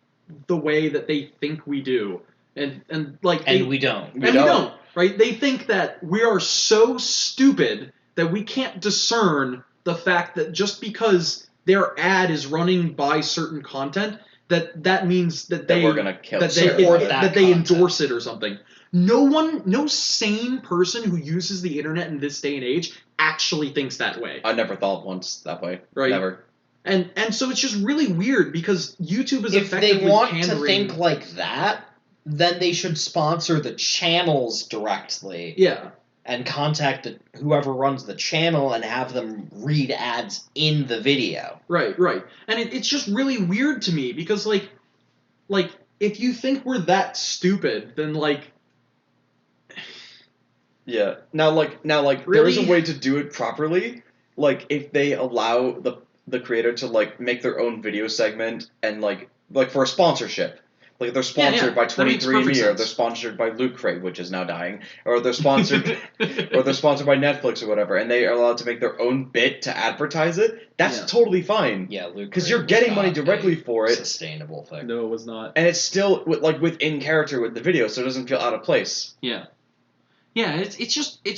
the way that they think we do, and like they,
and we don't.
and we don't, right? They think that we are so stupid that we can't discern the fact that just because their ad is running by certain content, that means that
That we're gonna kill
that they
support
it.
that
they
content.
endorse it or something. No sane person who uses the internet in this day and age actually thinks that way,
I never thought once that way.
right?
Never.
And so it's just really weird because YouTube is
If
effectively
they want
pandering.
to think like that, then they should sponsor the channels directly
yeah.
and contact whoever runs the channel and have them read ads in the video.
Right. And it's just really weird to me because, like, if you think we're that stupid, then, like...
Yeah. Now, there is a
Really?
way to do it properly. Like, if they allow the creator to, like, make their own video segment and, like for a sponsorship. Like, they're sponsored by
that makes
23andMe,
perfect
or
sense.
they're sponsored by Loot Crate, which is now dying, or they're sponsored or they're sponsored by Netflix or whatever, and they are allowed to make their own bit to advertise it. That's
Yeah.
totally fine.
Yeah, Luke.
'Cause you're getting money directly for it.
Sustainable thing.
No, it was not.
And it's still within character with the video, so it doesn't feel out of place.
Yeah, it's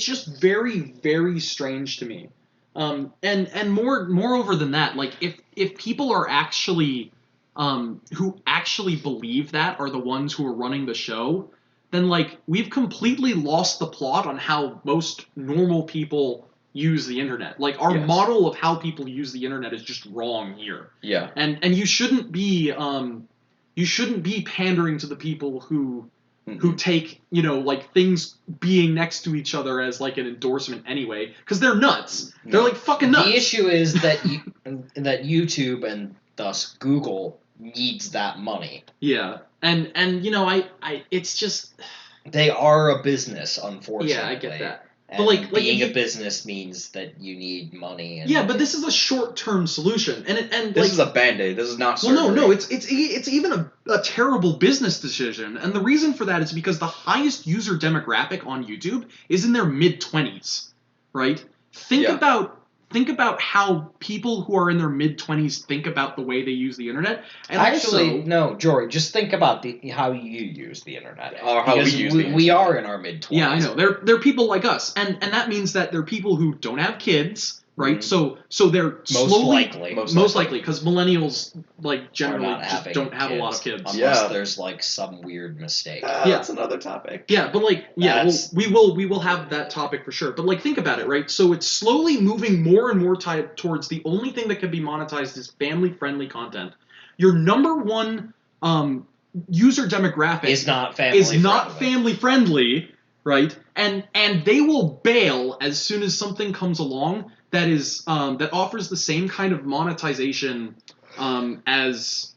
just very, very strange to me. And moreover than that, like if people are actually who actually believe that are the ones who are running the show, then like we've completely lost the plot on how most normal people use the internet. Like our
Yes.
model of how people use the internet is just wrong here.
Yeah.
And you shouldn't be pandering to the people who take, like things being next to each other as like an endorsement anyway, because they're nuts. They're
No.
like fucking nuts.
The issue is that that YouTube and thus Google needs that money.
Yeah, and I it's just
They are a business, unfortunately.
yeah, I get that.
And
But, like,
being
if
a
you-
business means that you need money. And
Yeah, but this is a short-term solution, and
This
like
is a band-aid. This is not
well,
surgery.
no, it's even a terrible business decision, and the reason for that is because the highest user demographic on YouTube is in their mid-20s, right? Think
Yeah.
think about how people who are in their mid-20s think about the way they use the internet. And
Actually,
also,
no, Jory, just think about how you use the internet.
Or how we
Because
use the internet.
we are in our mid-20s.
yeah, I know. They're people like us. And that means that they're people who don't have kids, right?
Mhm.
So they're slowly...
Most
likely, because millennials, like,
are
generally
not
just
having
don't have a lot of
kids,
kids.
unless
Yeah.
there's like some weird mistake.
Yeah.
That's another topic.
Yeah, but like, yeah,
That's-
we will have that topic for sure. But like, think about it, right? So it's slowly moving more and more towards the only thing that can be monetized is family-friendly content. Your number one user demographic
Is not
family friendly, right? And they will bail as soon as something comes along that is that offers the same kind of monetization as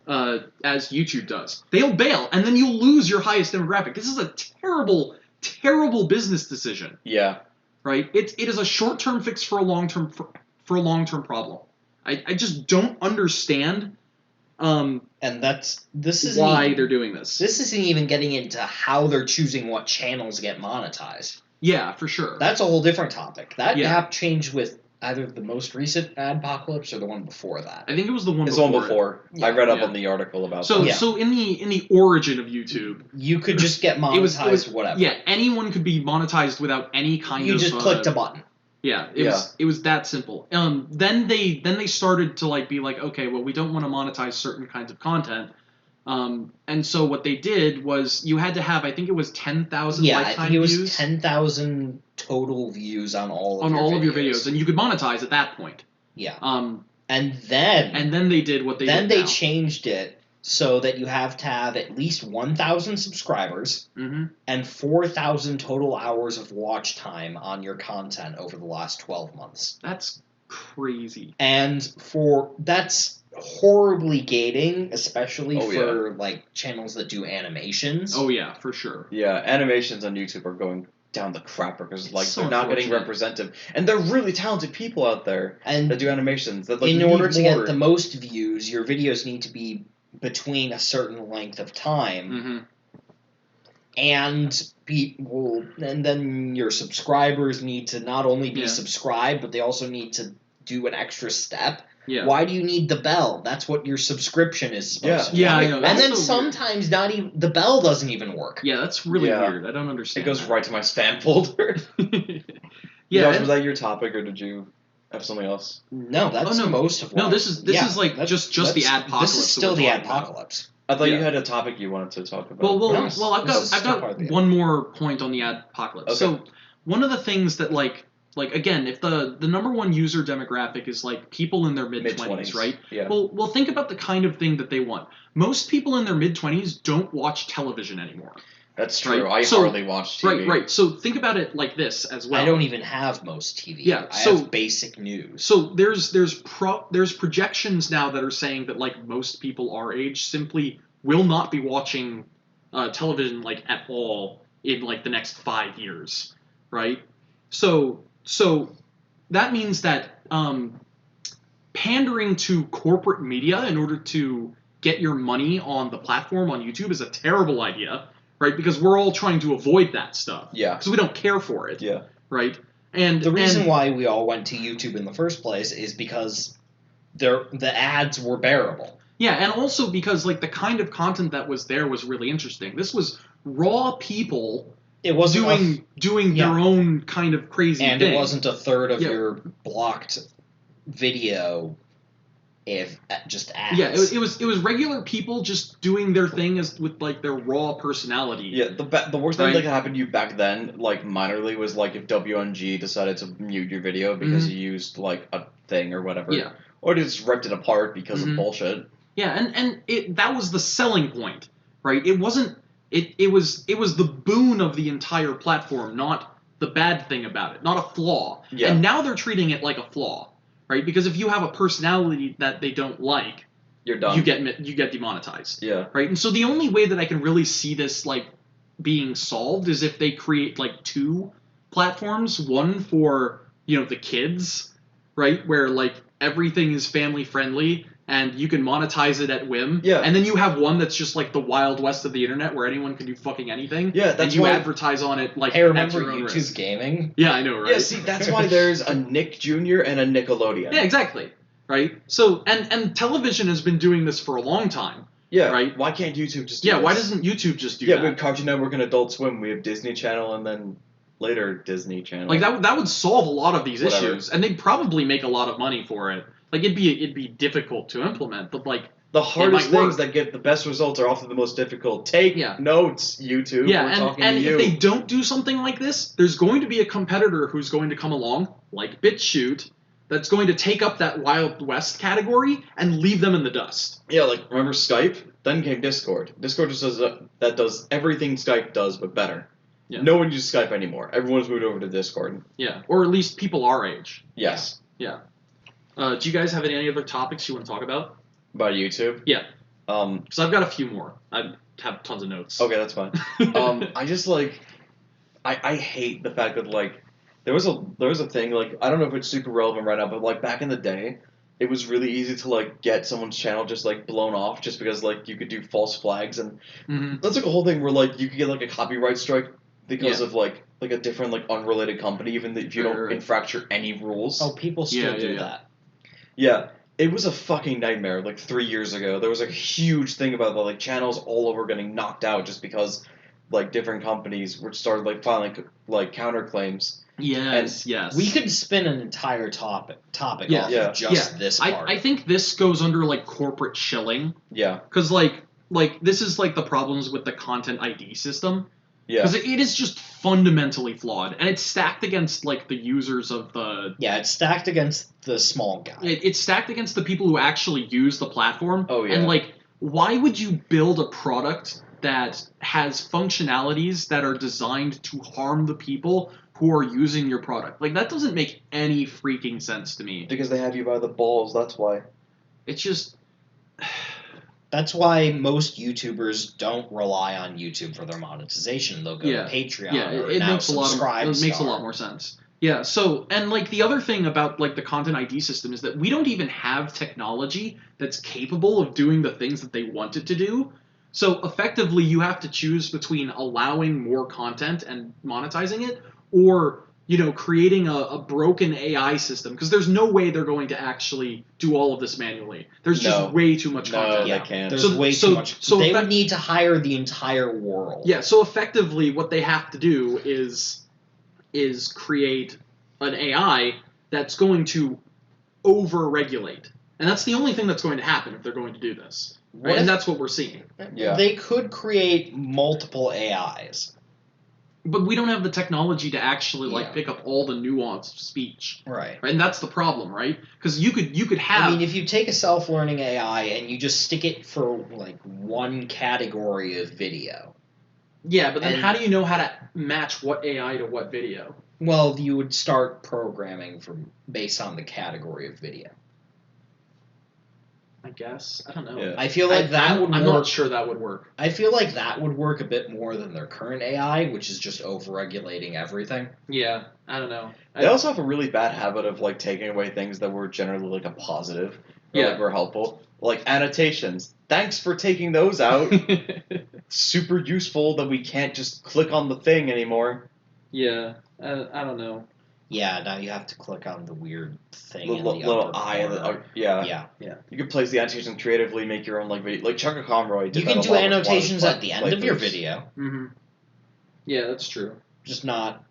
YouTube does. They'll bail, and then you'll lose your highest demographic. This is a terrible business decision,
Yeah.
right? It is a short-term fix for a long-term problem. I just don't understand
And this isn't
why
even,
they're doing this.
This isn't even getting into how they're choosing what channels get monetized.
Yeah, for sure.
That's a whole different topic. That
Yeah.
gap changed with either the most recent adpocalypse or the one before that.
I think it was the one
It's
before.
one before.
Yeah.
I read up
Yeah.
on the article about
So
that.
Yeah.
so in the origin of YouTube,
You could just get monetized,
it was
whatever.
yeah, anyone could be monetized without any kind
You
of
just clicked a button.
Yeah, it was that simple. Then they started to like be like, okay, well, we don't want to monetize certain kinds of content. And so what they did was you had to have, I think it was 10,000
Yeah, I
lifetime
think it was
views
10,000 total views on all
on all of your videos, and you could monetize at that point.
Yeah.
And
And then
they did what they
then
did
they
now.
changed it so that you have to have at least 1,000 subscribers
Mm-hmm.
and 4,000 total hours of watch time on your content over the last 12 months.
That's crazy.
And that's horribly gating, especially
Oh,
for like channels that do animations.
Oh yeah, for sure.
Yeah, animations on YouTube are going down the crapper because like
So
they're not getting
unfortunate.
represented, and they're really talented people out there
And
that do animations. That like
in
need
order to
more.
get the most views, your videos need to be between a certain length of time,
Mm-hmm.
and then your subscribers need to not only be
Yeah.
subscribed, but they also need to do an extra step.
Yeah.
Why do you need the bell? That's what your subscription is supposed to do.
Yeah, I know.
And
That's
then
so weird.
sometimes not even the bell doesn't even work.
Yeah, that's really
Yeah.
weird. I don't
It
understand.
goes
that.
right to my spam folder.
Yeah.
Josh,
and-
was that your topic, or did you have something else?
No, that's
Oh, no.
most of what.
No, this is like
that's-
just the
that's-
adpocalypse.
This is
that
still
we're
the
talking about.
adpocalypse.
I thought you
Yeah.
had a topic you wanted to talk about.
Well,
No,
I've
this is
got
still part of the
one more point on the adpocalypse.
Okay.
So one of the things that like again, if the number one user demographic is like people in their mid-20s, right?
Yeah.
Well, think about the kind of thing that they want. Most people in their mid-20s don't watch television anymore.
That's true.
Right.
I
So-
hardly watch TV.
Right. So think about it like this as well.
I don't even have most TV.
Yeah,
I
so-
have basic news.
So there's projections now that are saying that like most people our age simply will not be watching television like at all in like the next 5 years, right? So that means that pandering to corporate media in order to get your money on the platform on YouTube is a terrible idea, right? Because we're all trying to avoid that stuff
Yeah.
because we don't care for it,
Yeah.
right? And
The reason why we all went to YouTube in the first place is because the ads were bearable.
Yeah, and also because like the kind of content that was there was really interesting. This was raw people
It wasn't
doing
yeah.
their own kind of crazy
and
thing.
it wasn't a third of
Yeah.
your blocked video if just ads.
Yeah, it was regular people just doing their thing as with like their raw personality.
Yeah, the worst thing
Right.
that could happen to you back then, like minorly, was like if WNG decided to mute your video because you used like a thing or whatever.
Yeah.
Or just ripped it apart because
Mhm.
of bullshit.
Yeah, and that was the selling point, right? It wasn't it was the boon of the entire platform, not the bad thing about it, not a flaw.
Yeah.
And now they're treating it like a flaw, right? Because if you have a personality that they don't like,
You're done.
you get demonetized,
Yeah.
right? And so the only way that I can really see this like being solved is if they create like two platforms, one for, the kids, right, where like everything is family friendly, and you can monetize it at whim.
Yeah.
And then you have one that's just like the Wild West of the internet where anyone can do fucking anything.
Yeah, that's
and you
why-
advertise on it like
Hey, remember
at your own
YouTube
risk.
Gaming?
Yeah, I know, right?
Yeah, see, that's why there's a Nick Jr. and a Nickelodeon.
Yeah, exactly. Right? So, and television has been doing this for a long time.
Yeah,
Right?
Why can't YouTube just do
Yeah,
this?
why doesn't YouTube just do
Yeah,
that?
we have Cartoon Network and Adult Swim. We have Disney Channel and then later Disney Channel.
Like that would solve a lot of these
Whatever.
issues, and they'd probably make a lot of money for it. Like it'd be difficult to implement, but like
The hardest
might
things
work.
that get the best results are often the most difficult. Take
Yeah.
notes, YouTube.
yeah,
We're talking
and
to you.
if they don't do something like this, there's going to be a competitor who's going to come along, like BitChute, that's going to take up that Wild West category and leave them in the dust.
Yeah, like remember Skype? Then came Discord. Discord just does everything Skype does, but better.
Yeah.
No one uses Skype anymore. Everyone's moved over to Discord.
Yeah, or at least people our age.
Yes.
Yeah. Do you guys have any other topics you want to talk about?
About YouTube?
Yeah.
Um.
Because I've got a few more. I have tons of notes.
Okay, that's fine. I just like, I hate the fact that like, there was a thing like I don't know if it's super relevant right now, but like back in the day, it was really easy to like get someone's channel just like blown off just because like you could do false flags and
Mhm.
that's like a whole thing where like you could get like a copyright strike because
Yeah.
of like a different like unrelated company even if you don't
Right.
infraction any rules.
Oh, people still
Yeah,
do
yeah.
that.
Yeah, it was a fucking nightmare. Like 3 years ago, there was a huge thing about the like channels all over getting knocked out just because like different companies were started like filing like counterclaims.
Yes, yes.
We could spin an entire topic
Yeah.
off
Yeah.
of just this part.
I think this goes under like corporate shilling,
Yeah,
because like this is like the problems with the content ID system,
yeah,
because it is just fundamentally flawed, and it's stacked against like the users of the.
Yeah, it's stacked against the small guy.
It's stacked against the people who actually use the platform.
Oh, yeah.
And like, why would you build a product that has functionalities that are designed to harm the people who are using your product? Like that doesn't make any freaking sense to me.
because they have you by the balls. That's why.
It's just.
That's why most YouTubers don't rely on YouTube for their monetization. They'll go
Yeah.
to Patreon
Yeah,
or
it
now
makes a lot
Subscribe
of, it makes a
Star.
lot more sense. Yeah, so and like the other thing about like the content ID system is that we don't even have technology that's capable of doing the things that they want it to do. So effectively you have to choose between allowing more content and monetizing it or, you know, creating a broken AI system because there's no way they're going to actually do all of this manually. There's
No.
just way too much
No,
content.
they
Yeah,
can't.
there's
So-
way
so-
too much.
so
They
effect-
would need to hire the entire world.
Yeah, so effectively what they have to do is create an AI that's going to over-regulate. And that's the only thing that's going to happen if they're going to do this.
What
Right? And
if
that's what we're seeing.
Yeah.
they could create multiple AIs?
But we don't have the technology to actually like
Yeah.
pick up all the nuanced speech.
Right.
Right? And that's the problem, right? Because you could have
I mean, if you take a self-learning AI and you just stick it for like one category of video,
yeah, but then
and-
how do you know how to match what AI to what video?
well, you would start programming from based on the category of video.
I guess. I don't know.
Yeah.
I feel like that would
I'm
work.
not sure that would work.
I feel like that would work a bit more than their current AI, which is just over-regulating everything.
Yeah, I don't know.
They also have a really bad habit of like taking away things that were generally like a positive, or,
Yeah.
like were helpful, like annotations. Thanks for taking those out. Super useful that we can't just click on the thing anymore.
Yeah, I don't know.
Yeah, now you have to click on the weird thing
Little,
in the
little
upper
eye,
corner.
yeah.
Yeah.
You could place the annotations creatively, make your own like video. Like Chuck Conroy did
You
that
can
a
do
lot with
annotations
a lot of
at the end of your
playthroughs.
video,
Mm-hmm. Yeah, that's true.
just not.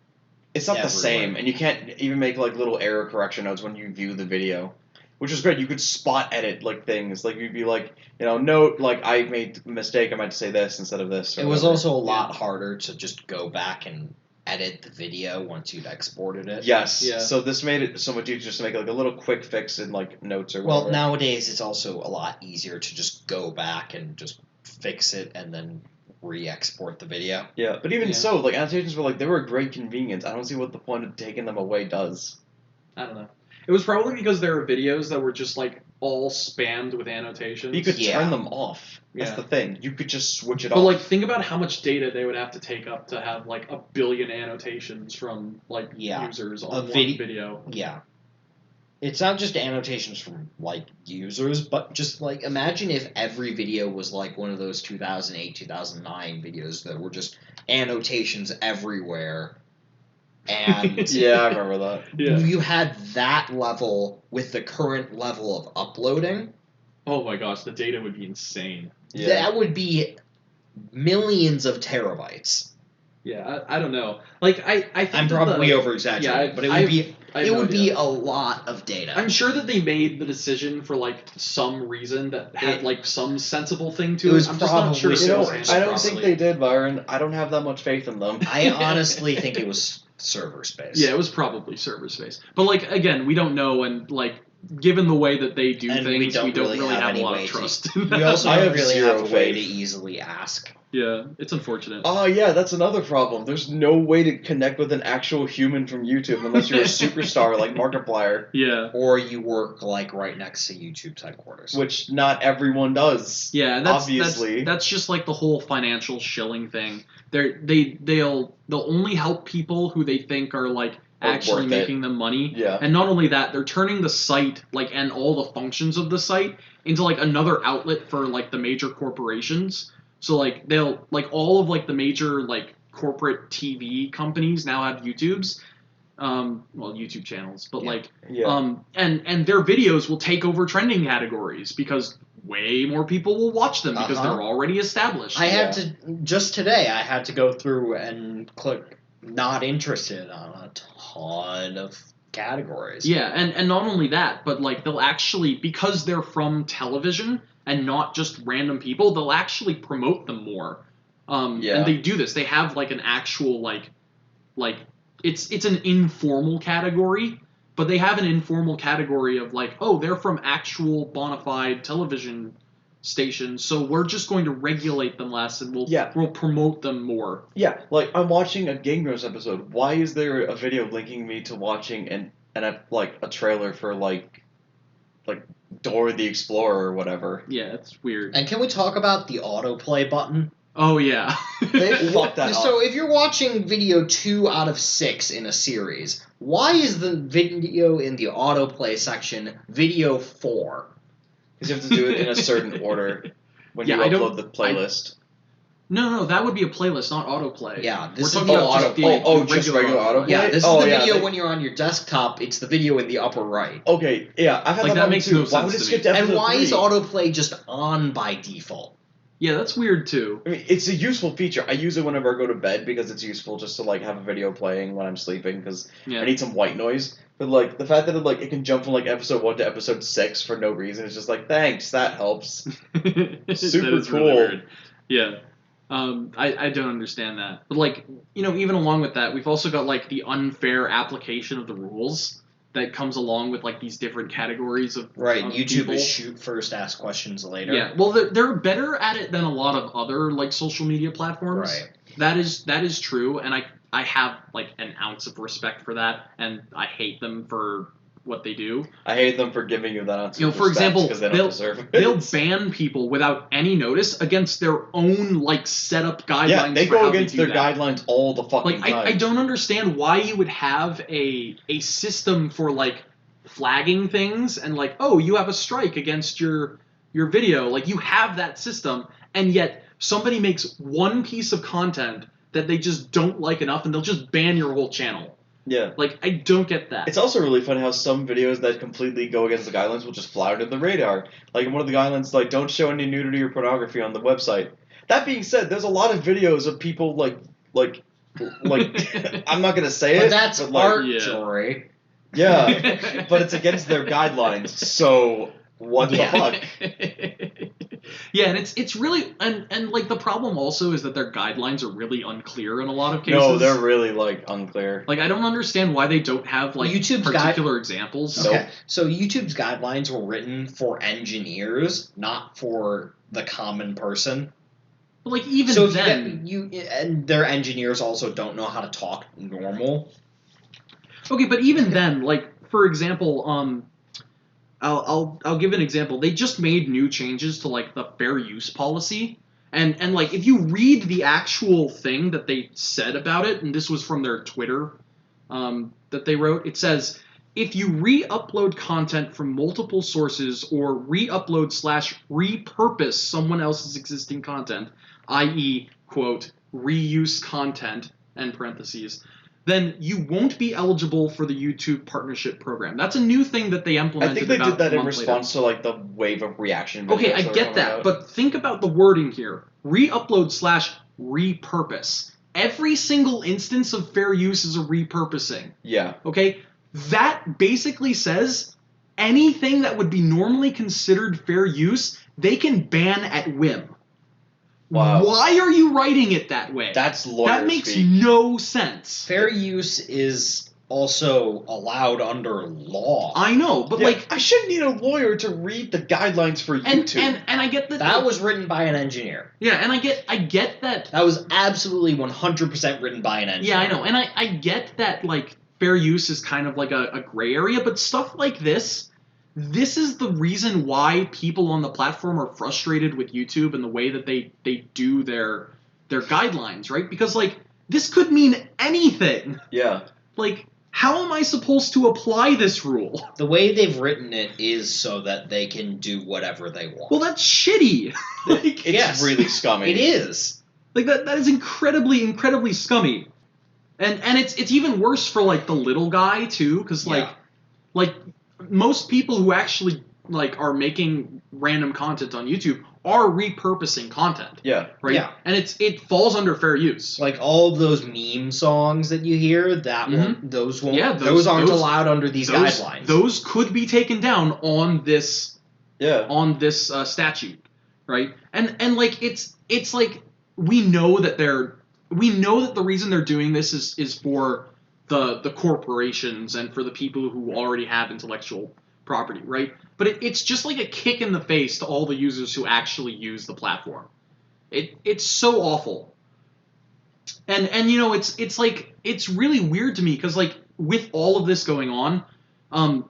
It's not the
Everywhere.
same, and you can't even make like little error correction notes when you view the video, which is great. You could spot edit like things, like you'd be like, you know, note like I made a mistake. I meant to say this instead of this. or
It was
whatever.
also a lot harder to just go back and edit the video once you'd exported it.
Yes.
Yeah.
So this made it so much easier just to make like a little quick fix in like notes or
Well,
whatever.
nowadays it's also a lot easier to just go back and just fix it and then re-export the video.
Yeah, but even
Yeah.
so, like annotations were like they were a great convenience. I don't see what the point of taking them away does.
I don't know. It was probably because there were videos that were just like all spammed with annotations.
You could
Yeah.
turn them off. That's
Yeah.
the thing. You could just switch it
But
off.
like, think about how much data they would have to take up to have like 1 billion annotations from like
Yeah.
users
A
on one
vid-
video.
Yeah. It's not just annotations from like users, but just like imagine if every video was like one of those 2008, 2009 videos that were just annotations everywhere. And
Yeah, I remember that.
Yeah.
you had that level with the current level of uploading,
Oh my gosh, the data would be insane.
Yeah.
that would be millions of terabytes.
Yeah, I don't know. Like I think
I'm
that
probably
the,
over exaggerating,
yeah,
but it would be
I have
it
no
would be
idea.
a lot of data.
I'm sure that they made the decision for like some reason that had like some sensible thing to
it
it.
was
I'm just not sure.
probably
if it was
storage.
handled
I don't think
properly.
they did, Byron. I don't have that much faith in them.
I honestly think it was server space.
Yeah, it was probably server space. But like again, we don't know, and like given the way that they do
And
things, we don't really have a
any
lot
way
of
to-
trust. in
We
that.
also
I
don't
have
really
zero
have a way to
faith.
easily ask.
Yeah, it's unfortunate.
Oh, yeah, that's another problem. There's no way to connect with an actual human from YouTube unless you're a superstar like Markiplier,
Yeah.
Or you work like right next to YouTube's headquarters.
which not everyone does.
Yeah, and
Obviously.
that's just like the whole financial shilling thing. They'll only help people who they think are like
Or
actually
worth it.
making them money.
Yeah.
And not only that, they're turning the site like and all the functions of the site into like another outlet for like the major corporations. So like they'll like all of like the major like corporate TV companies now have YouTubes. Well, YouTube channels, but
Yeah.
like
Yeah.
and their videos will take over trending categories because way more people will watch them because
Uh-huh.
they're already established.
I had to just today. I had to go through and click not interested on a ton of categories.
Yeah, and not only that, but like they'll actually because they're from television and not just random people, they'll actually promote them more.
Yeah.
And they do this. They have like an actual like it's an informal category, but they have an informal category of like, oh, they're from actual bona fide television stations, so we're just going to regulate them less and we'll promote them more.
Yeah, like I'm watching a Game Grumps episode. Why is there a video linking me to watching a trailer for like Dora the Explorer or whatever?
Yeah, it's weird.
And can we talk about the autoplay button?
Oh yeah.
Fuck that
So if you're watching video 2 out of 6 in a series, why is the video in the autoplay section video 4?
Because you have to do it in a certain order when
Yeah,
you
I
upload the playlist.
No, that would be a playlist, not autoplay.
Yeah,
We're
this is
talking
the
about
autoplay.
just regular autoplay?
Yeah, this
Oh,
is the
yeah,
video
they-
when you're on your desktop. It's the video in the upper right.
Okay, yeah, I've had
Like, that
problem
makes
too.
no
Why
sense
would it
to
skip
me.
to episode
And why
3?
is autoplay just on by default?
Yeah, that's weird too.
I mean, it's a useful feature. I use it whenever I go to bed because it's useful just to like have a video playing when I'm sleeping because
Yeah.
I need some white noise. But like the fact that it can jump from like episode 1 to episode 6 for no reason is just like thanks, that helps. Super
That is really
cool.
weird. Yeah. I don't understand that. But like, even along with that, we've also got like the unfair application of the rules that comes along with like these different categories of
Right,
of
YouTube
people.
is shoot first, ask questions later.
Yeah, well, they're better at it than a lot of other like social media platforms.
Right.
That is true, and I have like an ounce of respect for that, and I hate them for what they do.
I hate them for giving you that answer.
For example,
because they don't
they'll
deserve it.
they'll ban people without any notice against their own like setup guidelines.
yeah, they
for
go
how
against
do
their
that.
guidelines all the fucking
Like
time.
I don't understand why you would have a system for like flagging things and like, oh, you have a strike against your video. Like you have that system, and yet somebody makes one piece of content that they just don't like enough and they'll just ban your whole channel.
Yeah.
Like I don't get that.
It's also really funny how some videos that completely go against the guidelines will just fly under the radar. Like one of the guidelines, like don't show any nudity or pornography on the website. That being said, there's a lot of videos of people like I'm not gonna say
But
it.
that's
but, like,
art,
yeah.
Jory.
Yeah, but it's against their guidelines. So what the fuck?
Yeah, and it's really and like the problem also is that their guidelines are really unclear in a lot of cases.
No, they're really unclear.
Like I don't understand why they don't have like
YouTube's
particular examples.
Nope.
Okay, so YouTube's guidelines were written for engineers, not for the common person.
But like even
So if
then,
and their engineers also don't know how to talk normal.
okay, but even then, like for example, I'll give an example. They just made new changes to like the fair use policy, and like if you read the actual thing that they said about it, and this was from their Twitter, that they wrote, it says if you re-upload content from multiple sources or re-upload/repurpose someone else's existing content, i.e., quote, reuse content, end parentheses, then you won't be eligible for the YouTube Partnership Program. That's a new thing that they
I
implemented.
think they
about
did that
a
in
month
response to like the wave of reaction videos.
Okay, I get that, but think about the wording here. Re-upload/repurpose. Every single instance of fair use is a repurposing.
Yeah.
Okay? That basically says anything that would be normally considered fair use, they can ban at whim.
Wow.
Why are you writing it that way?
That's lawyer
That makes
speak.
no sense.
Fair use is also allowed under law.
I know, but
Yeah,
like,
I shouldn't need a lawyer to read the guidelines for YouTube.
and I get that.
That was written by an engineer.
Yeah, and I get that.
That was absolutely 100% written by an engineer.
Yeah, I know, and I get that like fair use is kind of like a gray area, but stuff like this is the reason why people on the platform are frustrated with YouTube and the way that they do their guidelines, right? Because like this could mean anything.
Yeah.
Like, how am I supposed to apply this rule?
The way they've written it is so that they can do whatever they want.
Well, that's shitty. Like,
It's really scummy.
It is.
like that is incredibly scummy. And it's even worse for like the little guy too, because like most people who actually like are making random content on YouTube are repurposing content.
Yeah.
Right?
Yeah.
And it falls under fair use.
Like all of those meme songs that you hear, that won't, those won't.
Yeah,
those aren't allowed under these guidelines.
Those could be taken down on this statute, right? And like it's like we know that the reason they're doing this is for the corporations and for the people who already have intellectual property, right? But it's just like a kick in the face to all the users who actually use the platform. It's so awful. And you know, it's like it's really weird to me because like with all of this going on,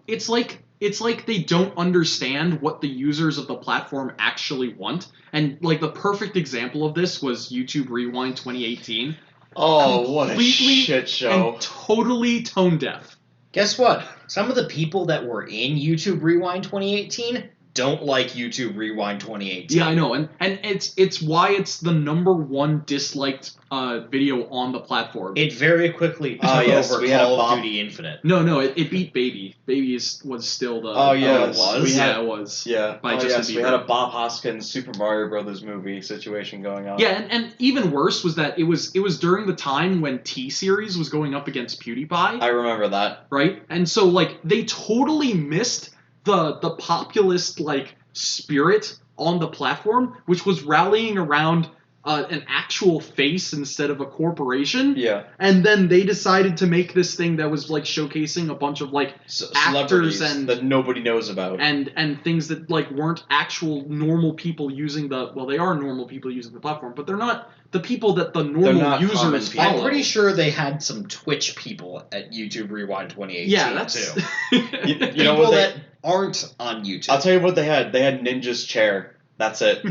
it's like they don't understand what the users of the platform actually want. And like the perfect example of this was YouTube Rewind 2018.
Oh, what a
Completely
shit show.
And totally tone deaf.
Guess what? Some of the people that were in YouTube Rewind 2018 don't like YouTube Rewind 2018.
Yeah, I know, and it's why it's the #1 disliked video on the platform.
It very quickly took over
we had a
Call of
bomb.
Duty Infinite.
No, it beat Baby. Baby was still the.
Oh, yeah,
it was?
It was.
Yeah.
By Justin
We
Bieber.
had a Bob Hoskins Super Mario Brothers movie situation going on.
Yeah, and even worse was that it was during the time when T-Series was going up against PewDiePie.
I remember that.
Right? And so like they totally missed the populist like spirit on the platform, which was rallying around an actual face instead of a corporation.
Yeah.
And then they decided to make this thing that was like showcasing a bunch of like actors
Celebrities
and
that nobody knows about.
and things that like weren't actual normal people using they are normal people using the platform, but they're not the people that the normal
not common
users
people.
follow.
I'm pretty sure they had some Twitch people at YouTube Rewind 2018
Yeah, that's
too.
You know
People
what
that aren't on YouTube.
I'll tell you what they had. They had Ninja's chair. That's it.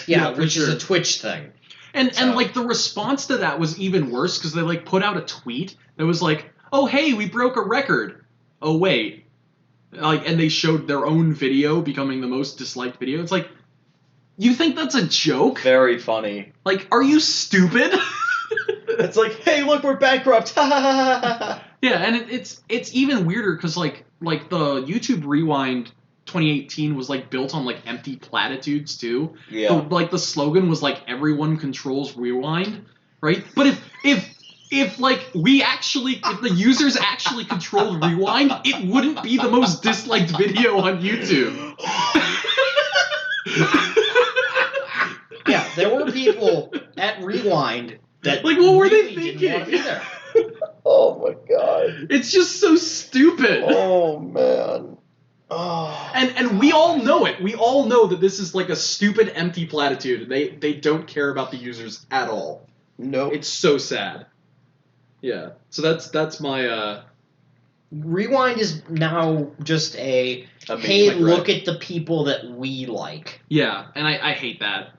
yeah,
for
which is
sure.
a Twitch thing.
And
So-
like the response to that was even worse because they like put out a tweet that was like, "Oh hey, we broke a record." Oh wait, like, and they showed their own video becoming the most disliked video. It's like, you think that's a joke?
Very funny.
Like, are you stupid?
It's like, hey, look, we're bankrupt.
Yeah, and it's even weirder because like the YouTube Rewind 2018 was like built on like empty platitudes too.
Yeah.
Like the slogan was like everyone controls rewind, right? But if like if the users actually controlled rewind, it wouldn't be the most disliked video on YouTube.
Yeah, there were people at Rewind that
Like, what were they
really didn't want to be
thinking?
there.
Oh my god.
It's just so stupid.
Oh man. Oh.
And we all know it. We all know that this is like a stupid empty platitude. They don't care about the users at all.
Nope.
It's so sad. Yeah. So that's my
Rewind is now just
A
hey,
meme,
look
right?
at the people that we like.
yeah, and I hate that.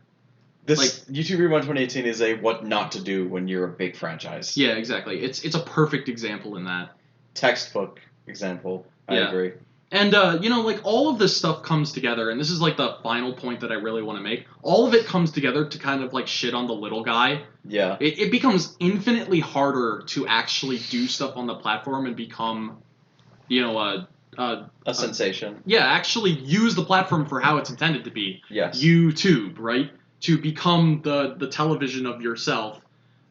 This YouTube Rewind 2018 is a what not to do when you're a big franchise.
Yeah, exactly. It's a perfect example in that.
textbook example. I
Yeah.
agree.
And, like, all of this stuff comes together, and this is, like, the final point that I really want to make. All of it comes together to kind of, like, shit on the little guy.
Yeah.
It becomes infinitely harder to actually do stuff on the platform and become,
A sensation.
yeah, actually use the platform for how it's intended to be.
Yes.
YouTube, right? To become the television of yourself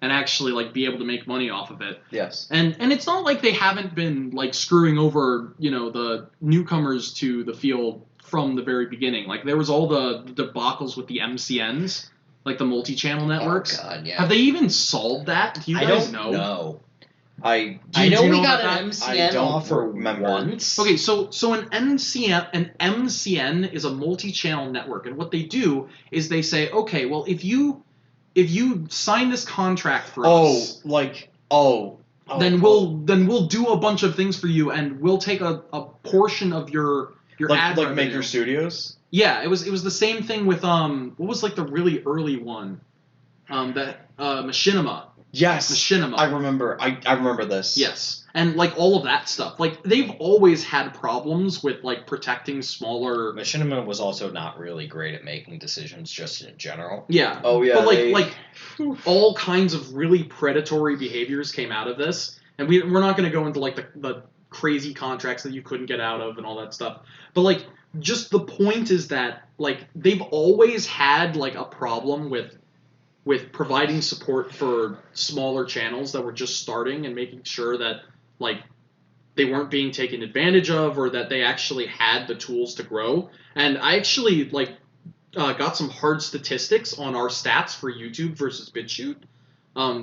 and actually, like, be able to make money off of it.
Yes.
And it's not like they haven't been, like, screwing over, the newcomers to the field from the very beginning. Like, there was all the debacles with the MCNs, like the multi-channel networks.
Oh, God, yeah.
Have they even solved that? Do you
I
guys
don't know.
I
I know
do you
we
know
got
about
an
that?
I
MCN
don't
offer
remember.
once.
Okay, so an MCN is a multi-channel network, and what they do is they say, okay, well, if you sign this contract for us, then we'll do a bunch of things for you, and we'll take a portion of your ad
like
revenue.
make your studios.
Yeah, it was the same thing with what was like the really early one, that Machinima.
Yes.
Machinima.
I remember. I remember this.
Yes, and like all of that stuff. Like they've always had problems with like protecting smaller.
Machinima was also not really great at making decisions, just in general.
Yeah.
Oh yeah.
But like all kinds of really predatory behaviors came out of this, and we're not going to go into like the crazy contracts that you couldn't get out of and all that stuff. But like just the point is that like they've always had like a problem with providing support for smaller channels that were just starting and making sure that like they weren't being taken advantage of or that they actually had the tools to grow. And I actually like got some hard statistics on our stats for YouTube versus BitChute,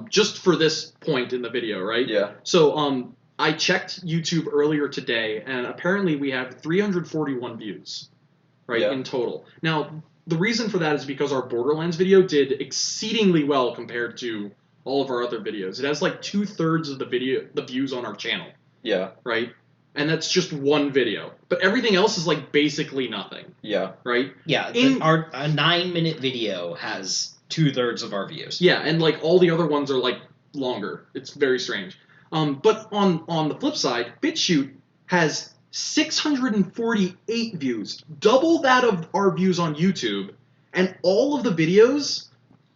just for this point in the video, right?
Yeah.
So I checked YouTube earlier today, and apparently we have 341 views, right,
Yeah.
in total. Now, the reason for that is because our Borderlands video did exceedingly well compared to all of our other videos. It has like 2/3 of the views on our channel,
Yeah.
right? And that's just one video. But everything else is like basically nothing,
Yeah.
right?
Yeah, our a 9-minute video has 2/3 of our views.
Yeah, and like all the other ones are like longer. It's very strange. But on the flip side, BitChute has 648 views, double that of our views on YouTube, and all of the videos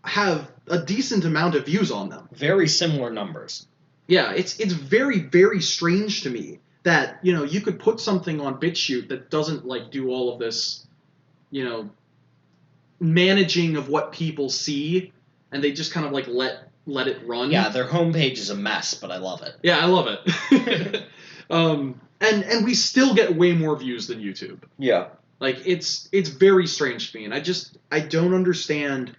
have a decent amount of views on them.
Very similar numbers.
Yeah, it's very, very strange to me that, you could put something on BitChute that doesn't like do all of this, managing of what people see, and they just kind of like let it run.
Yeah, their homepage is a mess, but I love it.
Yeah, I love it. And we still get way more views than YouTube.
Yeah.
Like it's very strange to me, and I don't understand.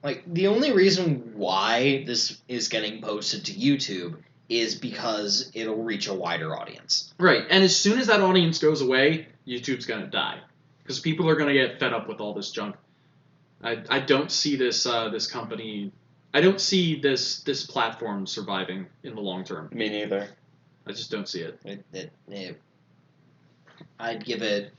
Like the only reason why this is getting posted to YouTube is because it'll reach a wider audience.
Right, and as soon as that audience goes away, YouTube's gonna die because people are gonna get fed up with all this junk. I don't see this this company. I don't see this platform surviving in the long term.
Me neither.
I just don't see it.
I'd give it,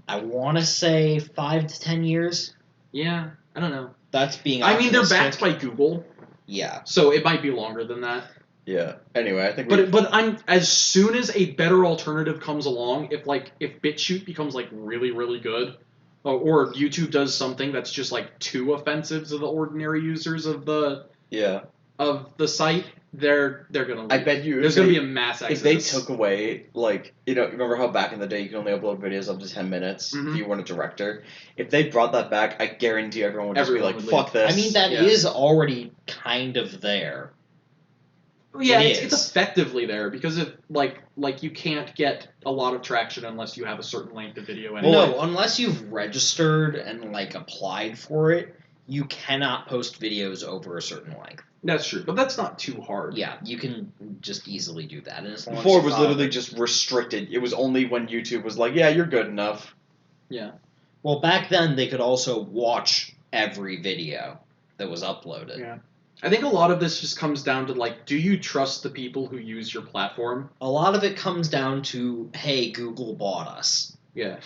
I want to say 5 to 10 years.
Yeah, I don't know.
That's being
I mean, they're
optimistic.
backed by Google,
Yeah.
so it might be longer than that.
Yeah. Anyway, I think.
But I'm as soon as a better alternative comes along, if BitChute becomes like really really good, or YouTube does something that's just like too offensive to the ordinary users of the site, they're gonna leave.
I bet you.
There's gonna be a mass exodus.
If they took away, like, remember how back in the day you could only upload videos up to 10 minutes if you weren't a director? If they brought that back, I guarantee everyone would just be like,
would
fuck
leave.
this.
I mean, that is already kind of there.
Yeah,
It
it's
is.
effectively there because if like you can't get a lot of traction unless you have a certain length of video anyway.
No, unless you've registered and like applied for it, you cannot post videos over a certain length.
That's true, but that's not too hard.
Yeah, you can just easily do that. And as long
Before
as
it was literally just restricted. It was only when YouTube was like, yeah, you're good enough.
Yeah.
Well, back then they could also watch every video that was uploaded.
Yeah. I think a lot of this just comes down to like, do you trust the people who use your platform?
A lot of it comes down to, hey, Google bought us.
Yeah.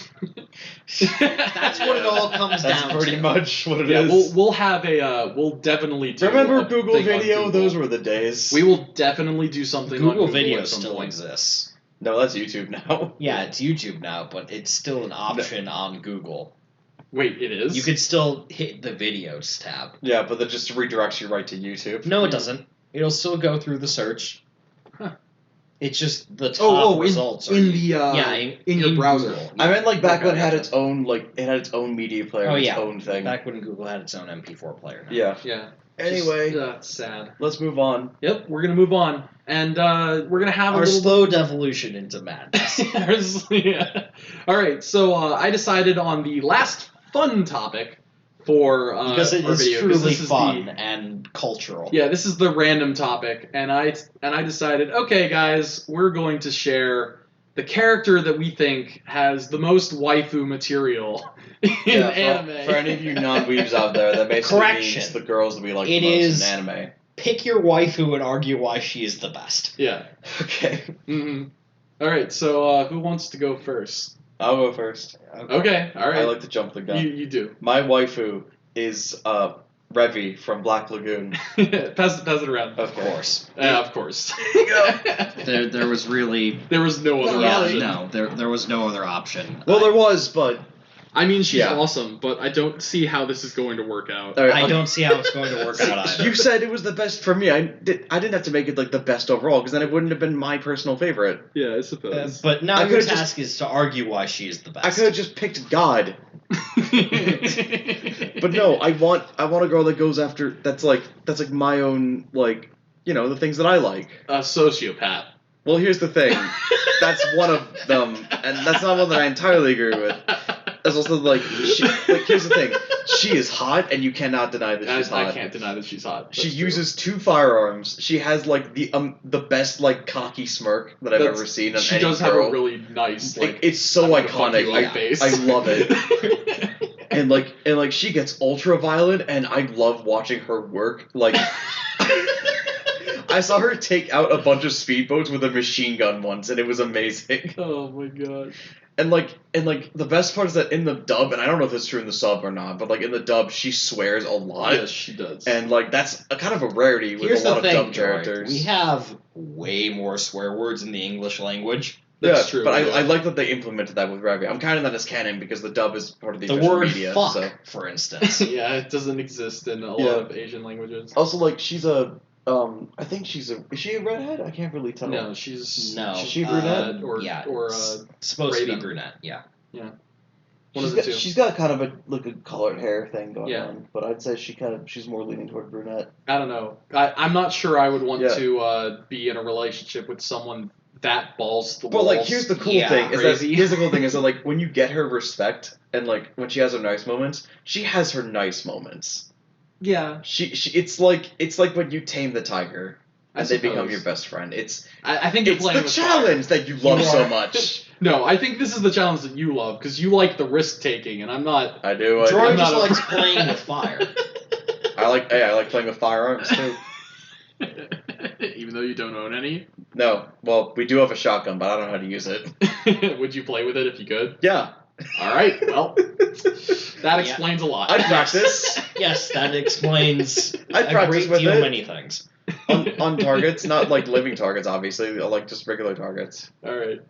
That's what it all comes
That's
down
pretty
to.
much what it
Yeah,
is.
we'll have a we'll definitely do.
Remember
a
Google
thing on
Video?
Google.
Those were the days.
We will definitely do something on
Google
Google
Video
at some
still
point.
exists.
No, that's YouTube now.
Yeah, it's YouTube now, but it's still an option on Google.
Wait, it is?
You could still hit the videos tab.
Yeah, but that just redirects you right to YouTube.
No, it doesn't. It'll still go through the search.
Huh.
It's just the top
in
results
in
are
the
in
your browser.
Google.
I meant like back
Okay,
when it had
gotcha.
its own media player,
Oh,
its
yeah.
own thing.
Back when Google had its own MP4 player. Now.
Yeah.
Yeah.
Anyway,
sad.
let's move on.
Yep, we're gonna move on, and we're gonna have
Our
a little.
slow devolution into madness.
Yeah. All right, so I decided on the last fun topic for
because it
our
is
video, 'cause
truly
this is
fun and cultural.
Yeah, this is the random topic, and I decided, okay, guys, we're going to share the character that we think has the most waifu material in anime.
For any of you non-weebs out there, that basically
Correction.
means the girls that we like
It
the most
is-
in anime.
Pick your waifu and argue why she is the best.
Yeah.
Okay,
All right, so who wants to go first?
I'll go first.
Okay, all right.
I like to jump the gun.
You do.
My waifu is Revi from Black Lagoon.
pass it around.
Of
course.
Yeah, of course.
There was really
There was no other option.
there was no other option.
Well, there was, but
I mean, she's
Yeah.
awesome, but I don't see how this is going to work out.
I don't see how it's going to work out either.
You said it was the best for me. I didn't have to make it like the best overall because then it wouldn't have been my personal favorite.
Yeah, I suppose.
But now
I
your
could've
task is to argue why she is the best.
I could have just picked God, but no. I want a girl that goes after that's like my own the things that I like.
A sociopath.
Well, here's the thing. That's one of them, and that's not one that I entirely agree with. That's also here's the thing. She is hot, and you cannot deny that she's hot.
I can't deny that she's hot.
She
That's true.
uses 2 firearms. She has the best cocky smirk that I've
That's-
ever seen on
She
any
does have
girl.
a really nice
It's so
I'm gonna fuck
iconic.
you in the face.
I love it. And she gets ultra violent, and I love watching her work. I saw her take out a bunch of speedboats with a machine gun once, and it was amazing.
Oh my god.
And the best part is that in the dub, and I don't know if it's true in the sub or not, but in the dub she swears a lot.
Yes, she does.
And that's a kind of a rarity with
Here's
a lot
the
of
thing,
dub
George.
characters.
We have way more swear words in the English language.
That's
yeah,
true.
but
yeah.
I like that they implemented that with Revi. I'm counting that as canon because the dub is part of the
The
official
word
media.
fuck,
So.
for instance.
Yeah, it doesn't exist in a
Yeah.
lot of Asian languages.
Also, she's a I think is she a redhead? I can't really tell.
No, she's
No.
Is she brunette?
or
yeah,
or
supposed to be
Raven.
brunette, yeah.
one of the two.
She's got kind of a colored hair thing going
Yeah.
on, but I'd say she's more leaning toward brunette.
I don't know. I'm not sure I would want
Yeah.
to be in a relationship with someone that balls to the
But
walls.
here's the cool
Yeah,
thing is
crazy.
that here's the cool thing is that when you get her respect and when she has her nice moments, she has her nice moments.
Yeah,
She it's like when you tame the tiger
I
and they become
suppose.
your best friend. It's
I think you're playing
the
with
challenge that you love
You
so
are-
much.
fire. No, I think this is the challenge that you love because you like the risk taking, and I'm not.
I do.
Troy
I'm
just
not a-
likes playing with fire.
I like playing with firearms too.
Even though you don't own any,
No, well, we do have a shotgun, but I don't know how to use it.
would you play with it if you could?
Yeah.
All right, well, that
Yeah.
explains a lot.
I'd practice
Yes, that explains
I'd
a
practice
great
with
deal
it.
many things.
on targets, not living targets, obviously, just regular targets.
All right.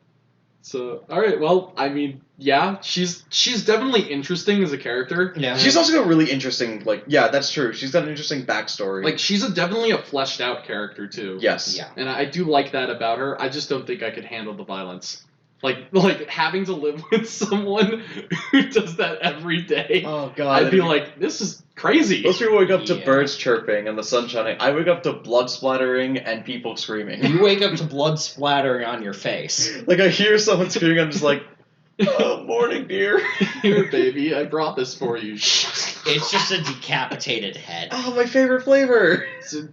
So, all right. Well, I mean, yeah, she's definitely interesting as a character.
Yeah.
She's also got really interesting, yeah, that's true. She's got an interesting backstory.
Like, she's definitely a fleshed out character too.
yes.
Yeah.
And I do like that about her. I just don't think I could handle the violence. Like having to live with someone who does that every day.
Oh god.
I'd be like, this is crazy.
Most people wake up to
Yeah.
birds chirping and the sun shining. I wake up to blood splattering and people screaming.
You wake up to blood splattering on your face.
I hear someone screaming, I'm just like, oh, morning, dear.
Here, baby, I brought this for you.
It's just a decapitated head.
Oh, my favorite flavor.
So,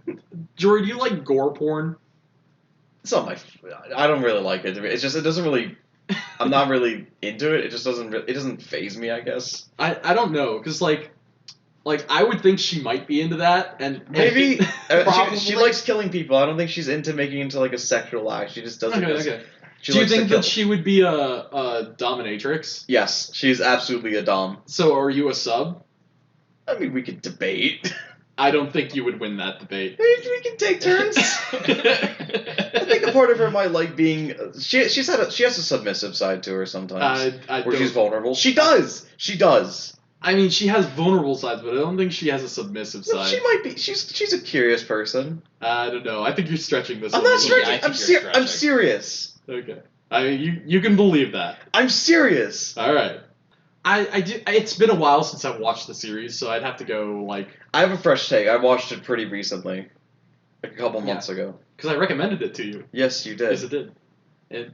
Jory, do you like gore porn?
It's not I don't really like it. It's just, it doesn't really, I'm not really into it. It just it doesn't faze me, I guess.
I don't know, because like I would think she might be into that, and
Maybe.
Probably.
She likes killing people. I don't think she's into making it into a sexual act. She just does it. 'cause
Okay. Do you
likes to
think
kill.
that she would be a dominatrix?
Yes, she's absolutely a dom.
So are you a sub?
I mean, we could debate.
I don't think you would win that debate.
We can take turns. I think a part of her might like being. She has a submissive side to her sometimes,
I
where she's
don't.
vulnerable. She does.
I mean, she has vulnerable sides, but I don't think she has a submissive
No,
side.
she might be. She's a curious person.
I don't know. I think you're stretching this.
I'm
a
not
little.
stretching.
I think
I'm
you're stretching.
I'm serious.
Okay. I mean, you can believe that.
I'm serious.
All right. I do. It's been a while since I've watched the series, so I'd have to go like
I have a fresh take. I watched it pretty recently, like a couple months ago.
because I recommended it to you.
Yes, you did.
Yes, it did. And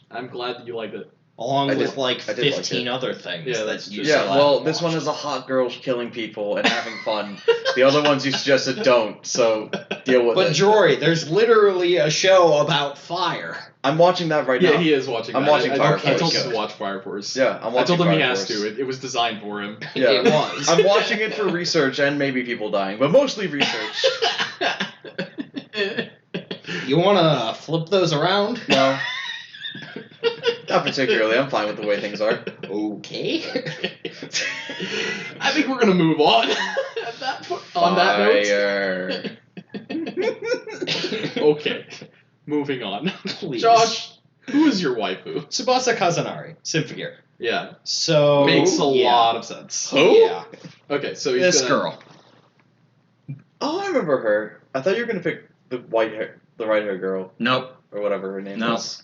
I'm glad that you liked it.
Along
I
with
did-
like
I did like
15
it.
other things
Yeah,
that
that's
you
true.
Yeah,
still
well,
haven't
this one
watched.
is a hot girl killing people and having fun. The other ones you suggested don't, so deal with
But
it.
Jory, there's literally a show about fire.
I'm watching that right
Yeah,
now.
he is watching.
I'm
that.
watching Fire
I told
Force.
him to watch Fire Force.
Yeah, I'm watching
I told him he
Fire
has
Force.
to. It was designed for him.
Yeah.
It was.
I'm watching it for research and maybe people dying, but mostly research.
You want to flip those around?
No, not particularly. I'm fine with the way things are.
Okay.
I think we're gonna move on. On that note. Okay, moving on.
Please.
Josh, who is your waifu?
Tsubasa Kazanari, Symphogear.
Yeah,
So
makes a
yeah.
lot of sense.
Yeah.
Okay, so he's
This
gonna,
girl.
Oh, I remember her. I thought you were gonna pick the right hair girl,
Nope.
or whatever her name
No.
is.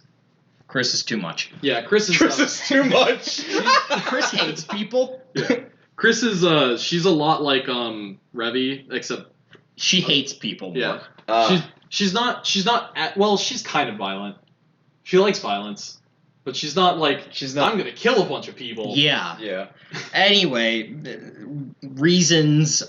Chris is too much.
Yeah, Chris is.
Chris is too much.
Chris hates people.
Yeah. Chris is. She's a lot like Revy, except
She hates people more.
yeah.
Uh,
She's not. Well, she's kind of violent. She likes violence, but she's not like.
She's not.
I'm gonna kill a bunch of people.
Yeah.
Yeah.
Anyway, reasons.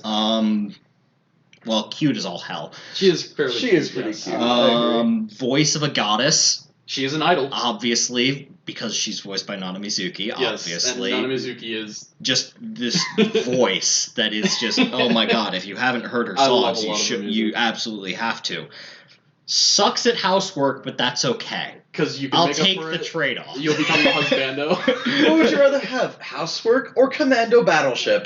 Well, cute as all hell.
She is fairly.
She
cute,
is pretty
yes.
cute. I agree.
Voice of a goddess,
She is an idol.
obviously, because she's voiced by Nana Mizuki.
Yes,
Obviously,
and Nana Mizuki is.
just this voice that is just oh my god! If you haven't heard her
I love
songs,
a
you
lot of her
should.
music.
You absolutely have to. Sucks at housework, but that's okay.
Because you can
I'll
make
take
up for
the
it.
trade-off.
You'll become the husbando.
What would you rather have, housework or commando battleship?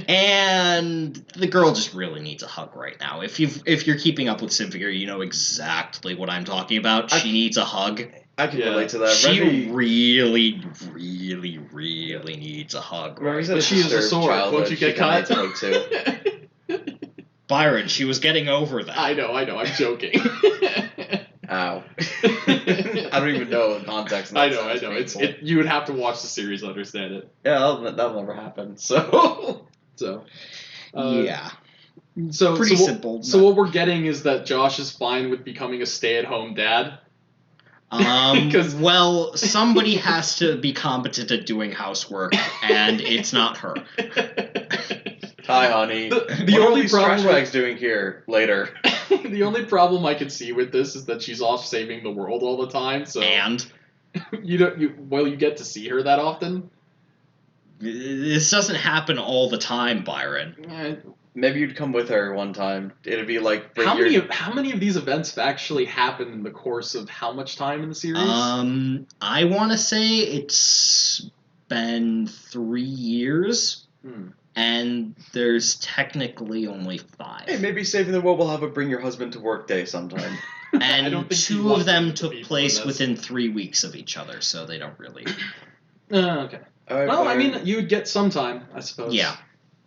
And the girl just really needs a hug right now. If you're keeping up with Symphogear, you know exactly what I'm talking about. She needs a hug.
I can
Yeah.
relate to that.
She
Remy,
really, really, really needs a hug.
Remy's
Right?
a
But she is a
disturbed
sword.
childhood.
Won't you
She
get
kinda
cut?
needs a hug too.
Byron, she was getting over that.
I know. I'm joking.
Ow. I don't even know the context.
I know. You would have to watch the series to understand it.
Yeah, that'll never happen. So.
So.
Yeah.
So
Pretty
so
simple.
So what we're getting is that Josh is fine with becoming a stay-at-home dad. 'Cause-
Well, somebody has to be competent at doing housework, and it's not her.
Hi, honey.
The
What are all
only
these
problem
trash
with-
bags doing here later?
The only problem I could see with this is that she's off saving the world all the time. So
And
you get to see her that often.
this doesn't happen all the time, Byron.
Maybe you'd come with her one time. It'd be like bring
How
your-
many of these events actually happen in the course of how much time in the series?
I want to say it's been 3 years, and there's technically only 5.
Hey, maybe saving the world will have a bring your husband to work day sometime.
I don't
And
think he
2
wants
of them
to
took
be
place
doing this.
within 3 weeks of each other, so they don't really.
Okay.
All right,
Well, I
Byron,
mean, you'd get some time, I suppose.
Yeah.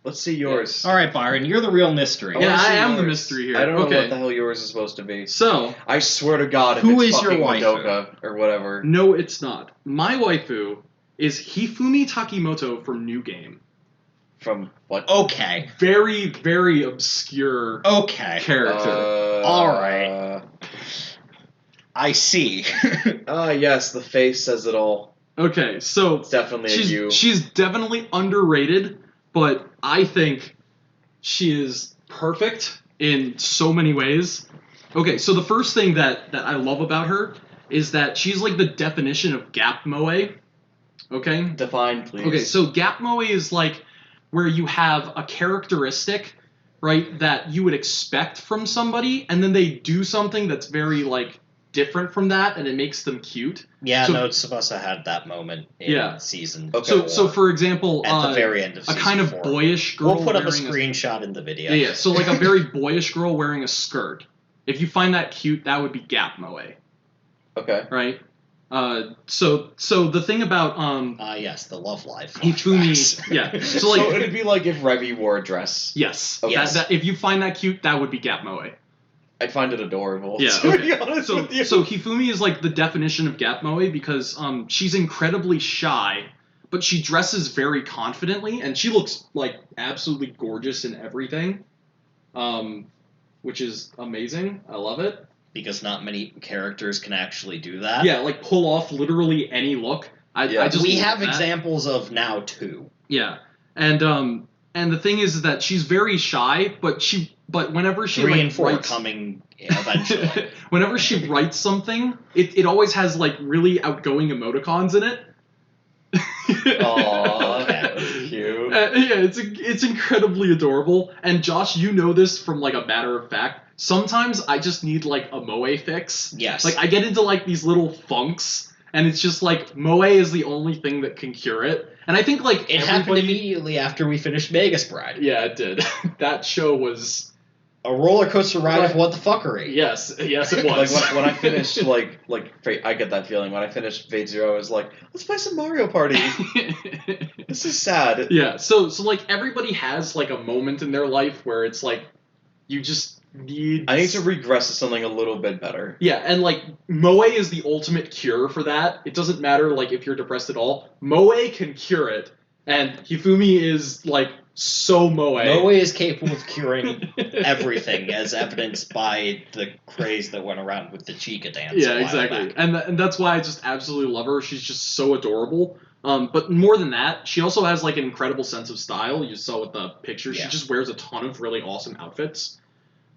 let's see yours.
All right, Byron, you're the real mystery.
I
Yeah,
wanna see
I am the
yours.
mystery here.
I don't know
Okay.
what the hell yours is supposed to be.
So,
I swear to God, if
Who
it's
is your
fucking
waifu?
Madoka or whatever.
no, it's not. My waifu is Hifumi Takimoto from New Game.
From what?
Okay.
Very, very obscure
Okay.
character.
All right. I see.
Yes, the face says it all.
Okay, so
It's definitely a you.
she's definitely underrated, but I think she is perfect in so many ways. Okay, so the first thing that I love about her is that she's like the definition of gap moe. Okay?
Define, please.
Okay, so gap moe is like where you have a characteristic, right, that you would expect from somebody, and then they do something that's very like different from that, and it makes them cute.
Yeah,
So-
no, Tsubasa had that moment in season
Okay.
So
4,
for example,
at the very end of
a
season
kind of
4.
boyish girl.
We'll put up a
wearing
screenshot in the video.
Yeah. So like a very boyish girl wearing a skirt. If you find that cute, that would be Gap Moe,
Okay.
right? So the thing about
Yes, the Love Live
Hifumi,
flashbacks.
yeah. So
So
like
it'd be like if Revy wore a dress.
yes,
Okay.
that if you find that cute, that would be Gap Moe.
I'd find it adorable.
Yeah,
To
okay.
be honest
So
with you.
so Hifumi is like the definition of Gap Moe because she's incredibly shy, but she dresses very confidently and she looks like absolutely gorgeous in everything, which is amazing. I love it.
Because not many characters can actually do that.
Yeah, like pull off literally any look. I just
We
love
have
that.
examples of now 2.
Yeah, and the thing is that she's very shy, but whenever she
3
like
and 4
writes,
coming eventually.
whenever she writes something, it always has like really outgoing emoticons in it.
Aww,
Okay.
that's cute.
Yeah, it's incredibly adorable. And Josh, you know this from like a matter of fact. Sometimes I just need like a Moe fix.
Yes.
Like I get into like these little funks, and it's just like Moe is the only thing that can cure it. And I think like
it happened
everybody.
immediately after we finished Vegas Bride.
Yeah, it did. That show was
A roller coaster ride of
Right.
what the fuckery.
yes, it
Like
was.
when I finished like I get that feeling when I finished Fate Zero. I was like, let's play some Mario Party. This is sad.
Yeah, so like everybody has like a moment in their life where it's like you just need.
I need to regress to something a little bit better.
Yeah, and like Moe is the ultimate cure for that. It doesn't matter like if you're depressed at all. Moe can cure it, and Hifumi is like so Moe.
Moe is capable of curing everything, as evidenced by the craze that went around with the Chica dance.
Yeah,
a while
exactly,
back.
and that's why I just absolutely love her. She's just so adorable. But more than that, she also has like an incredible sense of style. You saw with the picture.
Yeah.
She just wears a ton of really awesome outfits.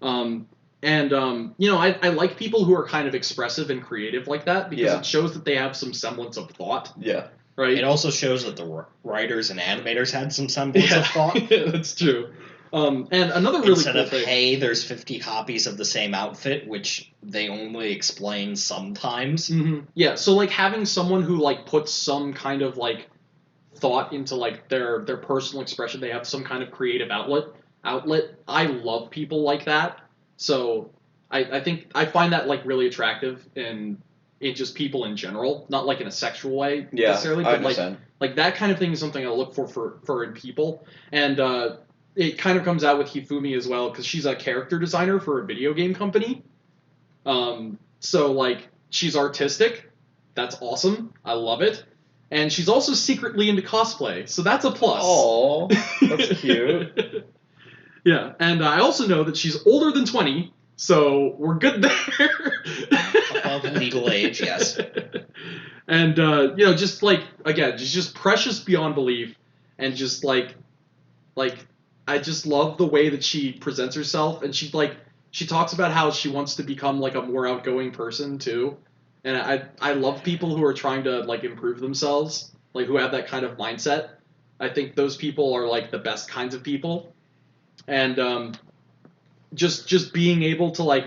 You know, I like people who are kind of expressive and creative like that because
Yeah.
it shows that they have some semblance of thought,
Yeah.
right?
It also shows that the writers and animators had some semblance of thought.
Yeah, that's true. And another really
Instead
cool
of,
thing.
hey, there's 50 copies of the same outfit, which they only explain sometimes.
Mhm. Yeah, so like having someone who like puts some kind of like thought into like their personal expression, they have some kind of creative outlet. I love people like that. So I think I find that like really attractive in just people in general, not like in a sexual way
Yeah.
necessarily,
I
but like
understand.
that kind of thing is something I look for in people. And it kind of comes out with Hifumi as well because she's a character designer for a video game company. So like she's artistic. That's awesome. I love it. And she's also secretly into cosplay, so that's a plus.
Aw, that's cute.
Yeah, and I also know that she's older than 20, so we're good there.
Above legal age, yes.
And you know, just like again, she's just precious beyond belief, and just like I just love the way that she presents herself, and she talks about how she wants to become like a more outgoing person too, and I love people who are trying to like improve themselves, like who have that kind of mindset. I think those people are like the best kinds of people, and just being able to like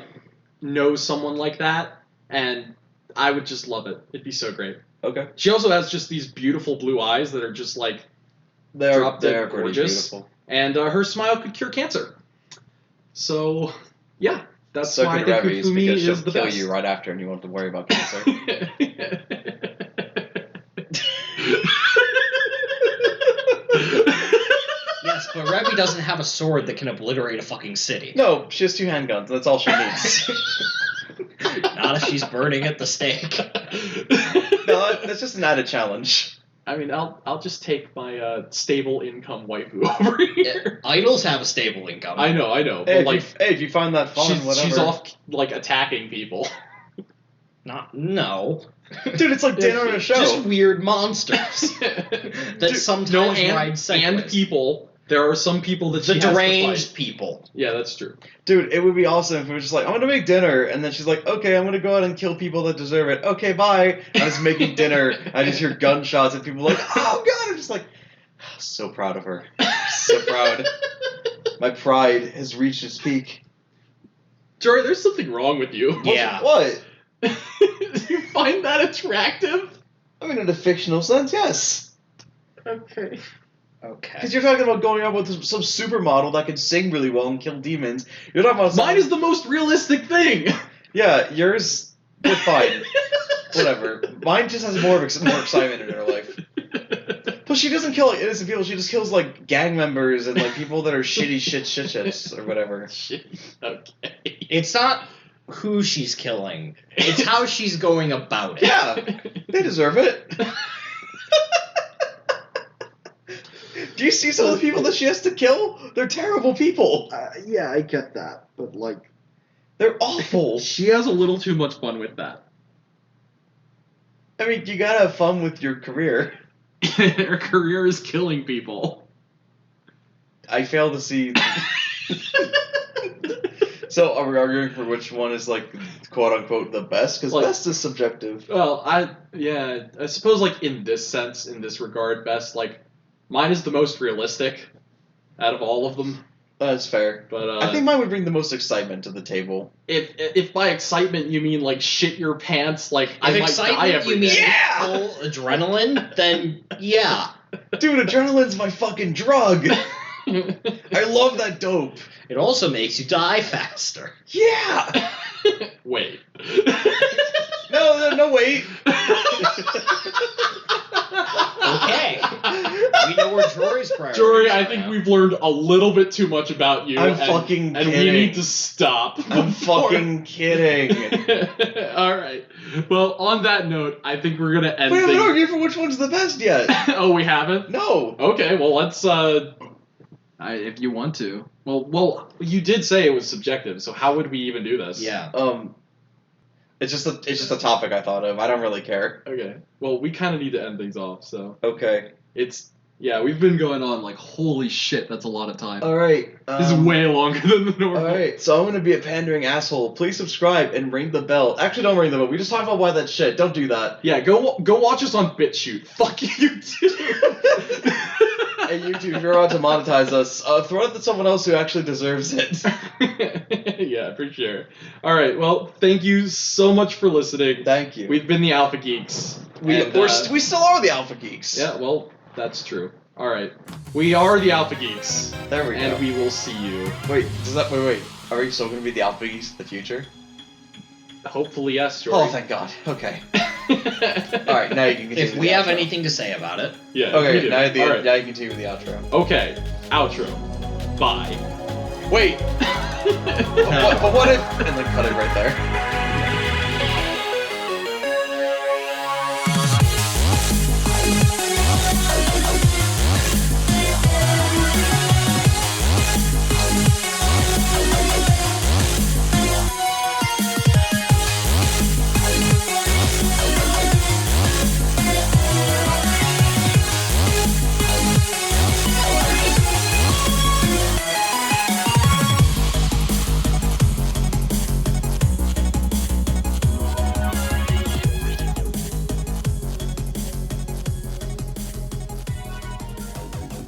know someone like that, and I would just love it. It'd be so great.
Okay.
She also has just these beautiful blue eyes that are just like,
They're
Drop-dead
pretty
gorgeous.
beautiful.
and her smile could cure cancer. So, yeah, that's
So
why I
could
think
Revy's
Hifumi
because she'll
is the
kill
best.
you right after and you won't have to worry about cancer.
Yes, but Revy doesn't have a sword that can obliterate a fucking city.
No, she has 2 handguns. That's all she needs.
Not if she's burning at the stake.
No, that's just an added challenge.
I mean, I'll just take my stable income waifu over here.
Idols have a stable income.
I know, but
Hey,
like
if you find that fun, whatever.
she's off like attacking people.
No.
Dude, it's like dinner and a show.
Just weird monsters that
Dude,
sometimes
No,
ride segways.
and people. There are some people that
The
she has to
deranged
fight.
people.
Yeah, that's true.
Dude, it would be awesome if it was just like, I'm gonna make dinner, and then she's like, okay, I'm gonna go out and kill people that deserve it. Okay, bye. I was making dinner, I just hear gunshots, and people are like, oh god, I'm just like, so proud of her. So proud. My pride has reached its peak.
Jory, there's something wrong with you.
Yeah.
What?
You find that attractive?
I mean, in a fictional sense, yes.
Okay.
Okay.
Because you're talking about going out with some supermodel that can sing really well and kill demons. You're talking about
Mine is the most realistic thing.
Yeah, yours. You're fine. Whatever. Mine just has more excitement in her life. Plus, she doesn't kill innocent people. She just kills like gang members and like people that are shits or whatever.
Okay.
It's not who she's killing. It's how she's going about it.
Yeah, they deserve it. Do you see some of the people that she has to kill? They're terrible people.
Yeah, I get that, but like,
They're awful.
She has a little too much fun with that.
I mean, you gotta have fun with your career.
Her career is killing people.
I fail to see. So, are we arguing for which one is like, quote unquote, the best? Because
Like-
best is subjective.
Well, I suppose like in this sense, in this regard, best like mine is the most realistic out of all of them.
That's fair.
But
I think mine would bring the most excitement to the table.
if by excitement you mean like shit your pants, like I
If
might die
excitement
every
you mean
day.
Yeah!
full adrenaline, then yeah.
Dude, adrenaline's my fucking drug. I love that dope.
It also makes you die faster.
Yeah.
Wait.
No, wait.
Okay. We know where Jory's priorities
Jory,
are
I think
now.
we've learned a little bit too much about you.
I'm fucking
and we
kidding.
need to stop.
I'm
before-
fucking kidding.
All right. Well, on that note, I think we're gonna end
We haven't
things.
argued for which one's the best yet.
Oh, we haven't.
No.
Okay. Well, let's. If you want to. Well, you did say it was subjective. So how would we even do this?
Yeah.
It's just a topic I thought of. I don't really care.
Okay. Well, we kind of need to end things off. So
Okay.
we've been going on like holy shit. That's a lot of time.
All right.
This is way longer than the normal.
All right. So I'm gonna be a pandering asshole. Please subscribe and ring the bell. Actually, don't ring the bell. We just talked about why that shit. Don't do that.
Yeah. Go watch us on BitChute. Fuck you too.
Hey, YouTube, if you're about to monetize us, throw it to someone else who actually deserves it.
Yeah, for sure. All right. Well, thank you so much for listening.
Thank you.
We've been the Alpha Geeks.
We
And,
we still are the Alpha Geeks.
Yeah, well, that's true. All right. We are the Alpha Geeks,
There we
and
go.
we will see you.
Wait. Are we still gonna be the Alpha Geeks in the future?
Hopefully, yes, Jory.
Oh, thank God. Okay. All right. Now you can continue.
If we have anything to say about it,
Yeah, we
Okay.
do.
Now,
All right.
now you continue with the outro.
Okay, outro. Bye.
Wait. But what if? And then cut it right there.